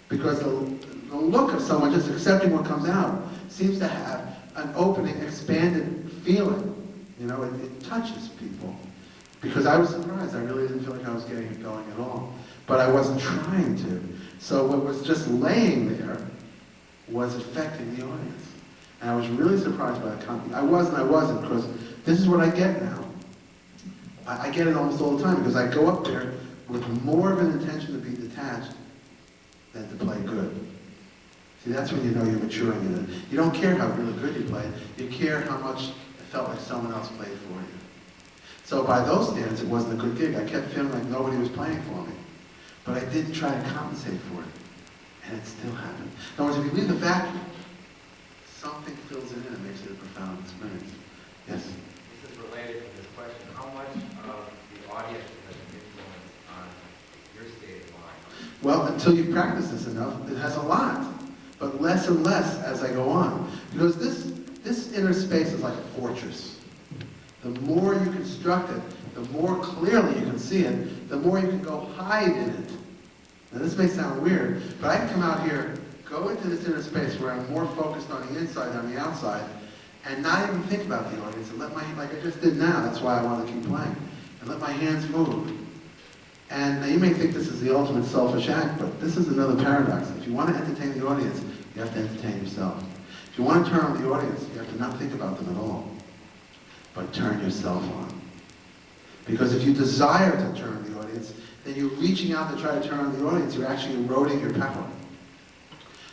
Because the look of someone just accepting what comes out seems to have an opening, expanded feeling. It touches people. Because I was surprised. I really didn't feel like I was getting it going at all. But I wasn't trying to. So what was just laying there was affecting the audience. And I was really surprised by the company. I wasn't, because this is what I get now. I get it almost all the time, because I go up there with more of an intention to be detached than to play good. See, that's when you know you're maturing in it. You don't care how really good you play. You care how much it felt like someone else played for you. So by those standards, it wasn't a good gig. I kept feeling like nobody was playing for me. But I did try to compensate for it. And it still happened. In other words, if you leave the vacuum, something fills it in and makes it a profound experience. Yes? This is related to this question. How much of the audience has an influence on your state of mind? Well, until you practice this enough, it has a lot. But but less and less as I go on. Because this inner space is like a fortress. The more you construct it, the more clearly you can see it, the more you can go hide in it. Now this may sound weird, but I can come out here, go into this inner space where I'm more focused on the inside than on the outside, and not even think about the audience, and let my, like I just did now, that's why I want to keep playing, and let my hands move. And now you may think this is the ultimate selfish act, but this is another paradox. If you want to entertain the audience, you have to entertain yourself. If you want to turn on the audience, you have to not think about them at all, but turn yourself on. Because if you desire to turn on the audience, then you're reaching out to try to turn on the audience, you're actually eroding your power.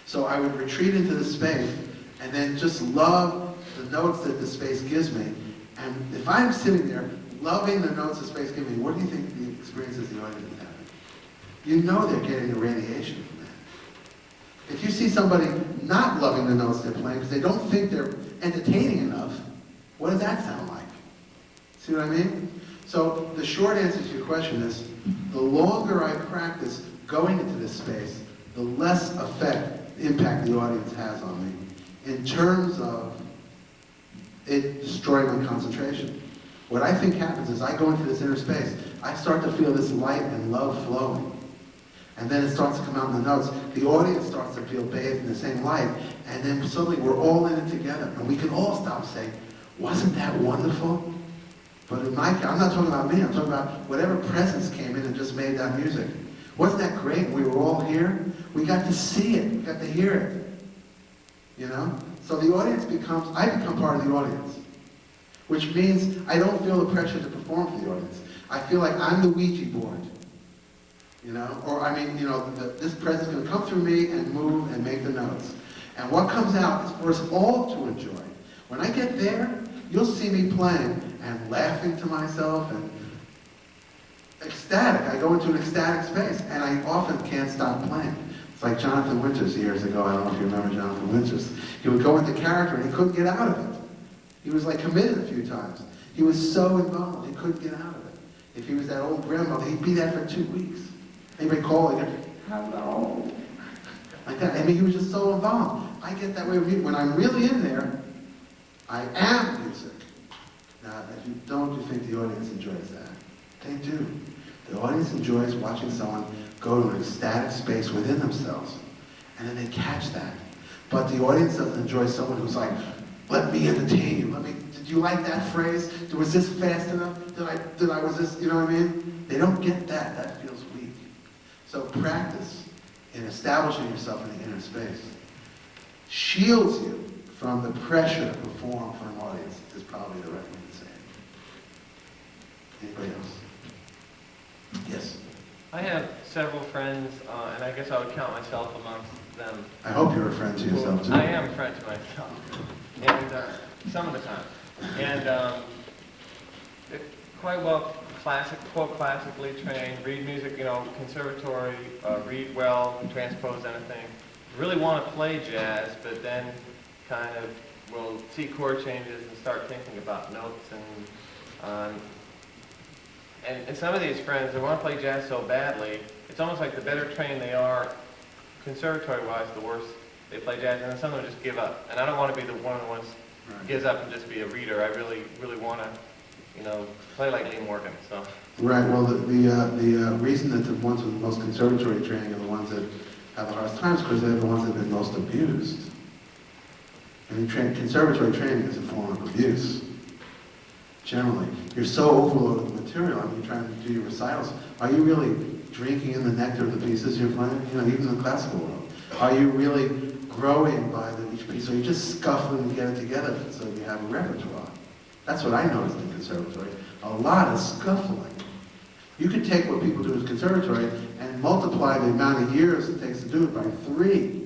So I would retreat into the space and then just love the notes that the space gives me. And if I'm sitting there loving the notes the space gives me, what do you think the experiences the audience is having? You know they're getting a radiation from that. If you see somebody not loving the notes they're playing because they don't think they're entertaining enough, what does that sound like? See what I mean? So the short answer to your question is, the longer I practice going into this space, the less impact the audience has on me in terms of it destroying my concentration. What I think happens is I go into this inner space, I start to feel this light and love flowing. And then it starts to come out in the notes. The audience starts to feel bathed in the same light, and then suddenly we're all in it together. And we can all stop saying, wasn't that wonderful? But in my case, I'm not talking about me, I'm talking about whatever presence came in and just made that music. Wasn't that great? We were all here. We got to see it, we got to hear it. You know? So the audience I become part of the audience. Which means I don't feel the pressure to perform for the audience. I feel like I'm the Ouija board. You know? Or I mean, you know, this presence is going to come through me and move and make the notes. And what comes out is for us all to enjoy. When I get there, you'll see me playing and laughing to myself and ecstatic. I go into an ecstatic space and I often can't stop playing. It's like Jonathan Winters years ago. I don't know if you remember Jonathan Winters. He would go into character and he couldn't get out of it. He was like committed a few times. He was so involved, he couldn't get out of it. If he was that old grandmother, he'd be there for 2 weeks. He'd call and go, hello. Like that. I mean, he was just so involved. I get that way with you. When I'm really in there, I am music. Now, if you don't, you think the audience enjoys that? They do. The audience enjoys watching someone go to an ecstatic space within themselves, and then they catch that. But the audience doesn't enjoy someone who's like, let me entertain you. Did you like that phrase? Was this fast enough? Was this, you know what I mean? They don't get that. That feels weak. So practice in establishing yourself in the inner space shields you from the pressure to perform for an audience is probably the right way to say it. Anybody else? Yes? I have several friends, and I guess I would count myself amongst them. I hope you're a friend to yourself, too. I am a friend to myself, and some of the time. And they're quite well classically trained, read music, you know, conservatory, read well, transpose anything. Really want to play jazz, but then kind of will see chord changes and start thinking about notes and some of these friends, they want to play jazz so badly, it's almost like the better trained they are, conservatory-wise, the worse they play jazz, and then some of them just give up. And I don't want to be one of the ones who gives up and just be a reader. I really, really want to, you know, play like Lee Morgan. So. Right. Well, the reason that the ones with the most conservatory training are the ones that have the hardest times because they're the ones that have been most abused. I mean, conservatory training is a form of abuse. Generally, you're so overloaded with material. I mean, you're trying to do your recitals. Are you really drinking in the nectar of the pieces you're playing? You know, even in the classical world. Are you really growing by each piece? Or are you just scuffling to get it together so you have a repertoire? That's what I noticed in conservatory. A lot of scuffling. You could take what people do in conservatory and multiply the amount of years it takes to do it by 3.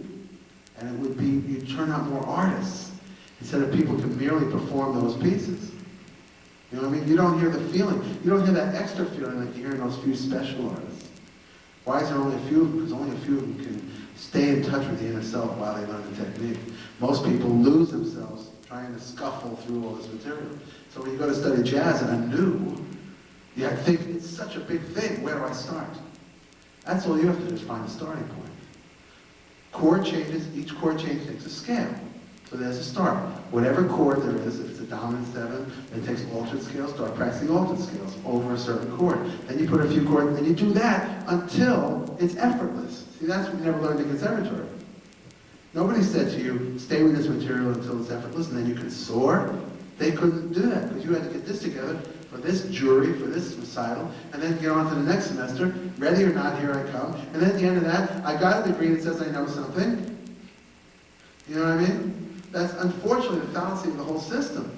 And it would be, you'd turn out more artists instead of people who can merely perform those pieces. You know what I mean? You don't hear the feeling. You don't hear that extra feeling like you hear in those few special artists. Why is there only a few of them? Because only a few of them can stay in touch with the inner self while they learn the technique. Most people lose themselves trying to scuffle through all this material. So when you go to study jazz and anew, you think it's such a big thing. Where do I start? That's all you have to do is find a starting point. Chord changes, each chord change takes a scale. So there's a start. Whatever chord there is, if it's a dominant 7, it takes altered scales, start practicing altered scales over a certain chord. Then you put a few chords, and you do that until it's effortless. See, that's what you never learned in conservatory. Nobody said to you, stay with this material until it's effortless, and then you can soar. They couldn't do that, because you had to get this together for this jury, for this recital, and then get on to the next semester, ready or not, here I come. And then at the end of that, I got a degree that says I know something. You know what I mean? That's unfortunately the fallacy of the whole system.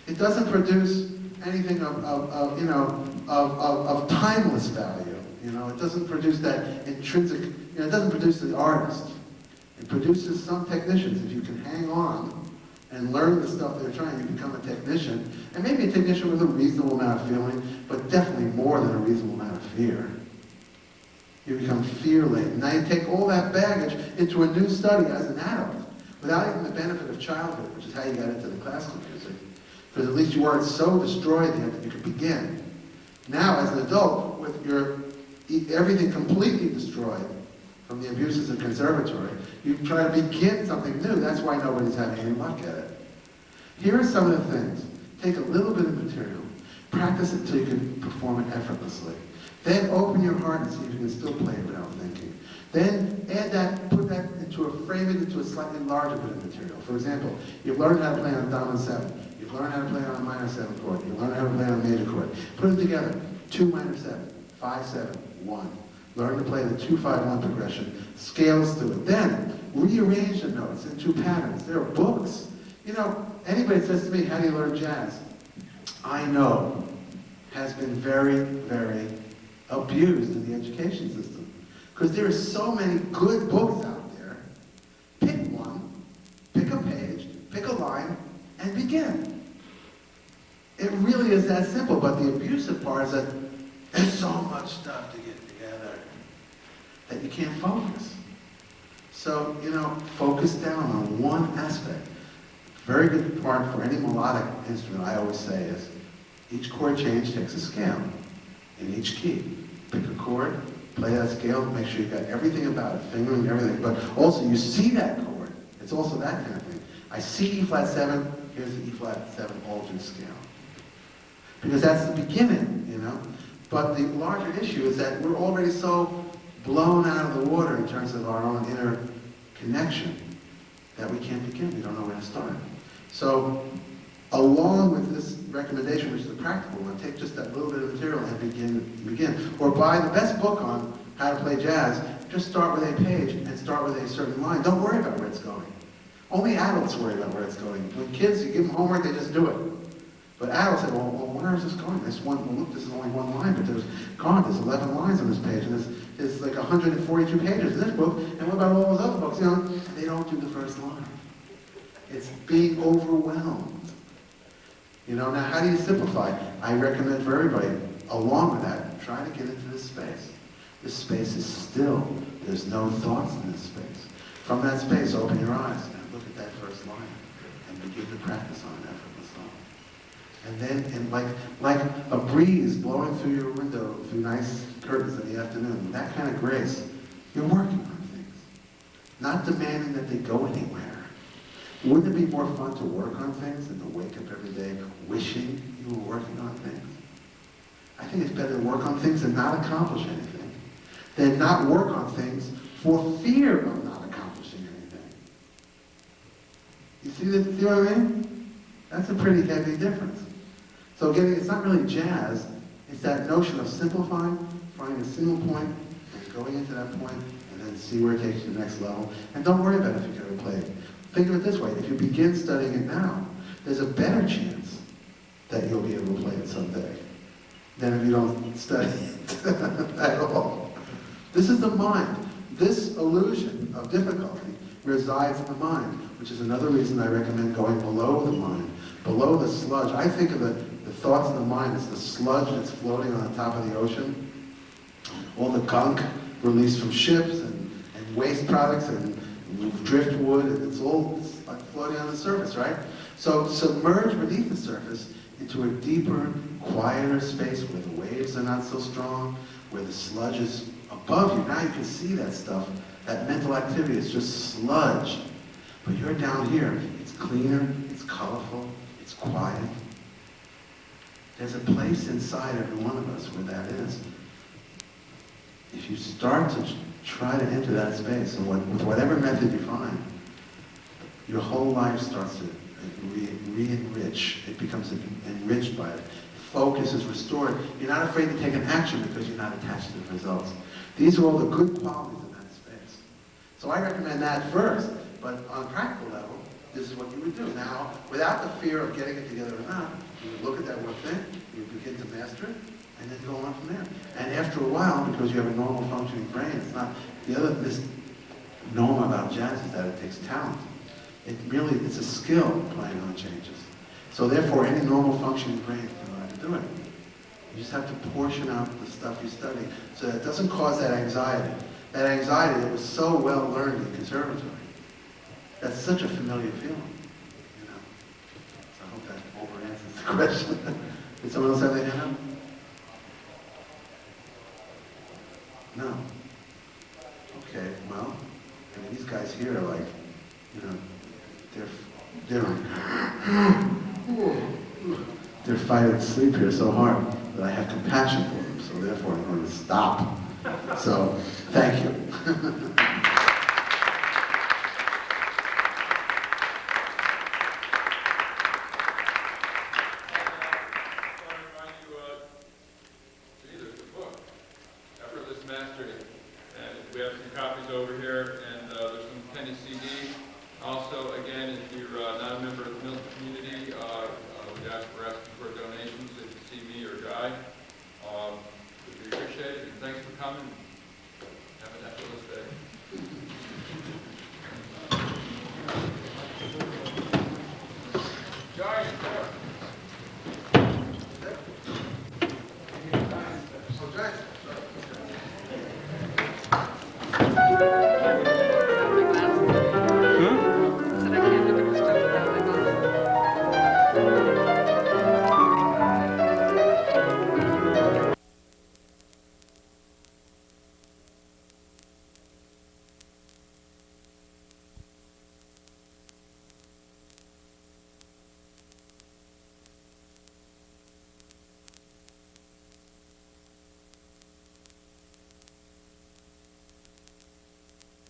It doesn't produce anything of timeless value. You know, it doesn't produce that intrinsic, it doesn't produce the artist. It produces some technicians. If you can hang on and learn the stuff they're trying, you become a technician. And maybe a technician with a reasonable amount of feeling, but definitely more than a reasonable amount of fear. You become fear-laden. Now you take all that baggage into a new study as an adult, without even the benefit of childhood, which is how you got into the classical music. Because at least you weren't so destroyed yet that you could begin. Now, as an adult, with your everything completely destroyed from the abuses of conservatory, you try to begin something new. That's why nobody's having any luck at it. Here are some of the things. Take a little bit of material, practice it until you can perform it effortlessly. Then open your heart and see if you can still play it without thinking. Then add that, frame it into a slightly larger bit of material. For example, you've learned how to play on a dominant 7. You've learned how to play on a minor 7 chord. You've learned how to play on a major chord. Put them together. 2 minor 7, 5 7, 1. Learn to play the 2-5-1 progression. Scales through it. Then rearrange the notes into patterns. There are books. You know, anybody says to me, how do you learn jazz? I know has been very, very abused in the education system. Because there are so many good books out there. Pick one, pick a page, pick a line, and begin. It really is that simple, but the abusive part is that there's so much stuff to get together that you can't focus. So, focus down on one aspect. Very good part for any melodic instrument, I always say, is each chord change takes a scale in each key. Pick a chord, play that scale, make sure you got everything about it, fingering everything, but also you see that chord. It's also that kind of thing. I see E flat 7, here's the E flat 7 altered scale. Because that's the beginning, But the larger issue is that we're already so blown out of the water in terms of our own inner connection that we can't begin. We don't know where to start. So, along with this recommendation, which is a practical one, take just that little bit of material and begin. Or buy the best book on how to play jazz. Just start with a page and start with a certain line. Don't worry about where it's going. Only adults worry about where it's going. When kids, you give them homework, they just do it. But adults say, well, where is this going? This is only one line, but there's 11 lines on this page, and there's like 142 pages in this book, and what about all those other books? They don't do the first line. It's being overwhelmed. Now how do you simplify? I recommend for everybody, along with that, try to get into this space. This space is still. There's no thoughts in this space. From that space, open your eyes and look at that first line and begin to practice on it effortlessly. And then, like a breeze blowing through your window, through nice curtains in the afternoon, that kind of grace, you're working on things. Not demanding that they go anywhere. Wouldn't it be more fun to work on things than to wake up every day wishing you were working on things? I think it's better to work on things and not accomplish anything than not work on things for fear of not accomplishing anything. You see what I mean? That's a pretty heavy difference. So it's not really jazz, it's that notion of simplifying, finding a single point, and going into that point, and then see where it takes you to the next level. And don't worry about if you can ever play it. Think of it this way, if you begin studying it now, there's a better chance that you'll be able to play it someday than if you don't study it at all. This is the mind. This illusion of difficulty resides in the mind, which is another reason I recommend going below the mind, below the sludge. I think of the thoughts in the mind as the sludge that's floating on the top of the ocean. All the gunk released from ships and waste products and driftwood, and it's like floating on the surface, right? So submerged beneath the surface into a deeper, quieter space where the waves are not so strong, where the sludge is above you. Now you can see that stuff. That mental activity is just sludge. But you're down here. It's cleaner, it's colorful, it's quiet. There's a place inside every one of us where that is. If you start to try to enter that space, and with whatever method you find, your whole life starts to re-enrich. It becomes enriched by it. Focus is restored. You're not afraid to take an action because you're not attached to the results. These are all the good qualities of that space. So I recommend that first, but on a practical level, this is what you would do. Now, without the fear of getting it together or not, you would look at that one thing, you would begin to master it, and then go on from there. And after a while, because you have a normal functioning brain, it's not, this norm about jazz is that it takes talent. It's a skill playing on changes. So therefore, any normal functioning brain can learn to do it. You just have to portion out the stuff you study so that it doesn't cause that anxiety. That anxiety that was so well learned in conservatory. That's such a familiar feeling, you know. So I hope that over answers the question. Did someone else have their hand up? No. Okay, well, I mean, these guys here are like, you know, they're fighting sleep here so hard that I have compassion for them, so therefore I'm going to stop. So, thank you.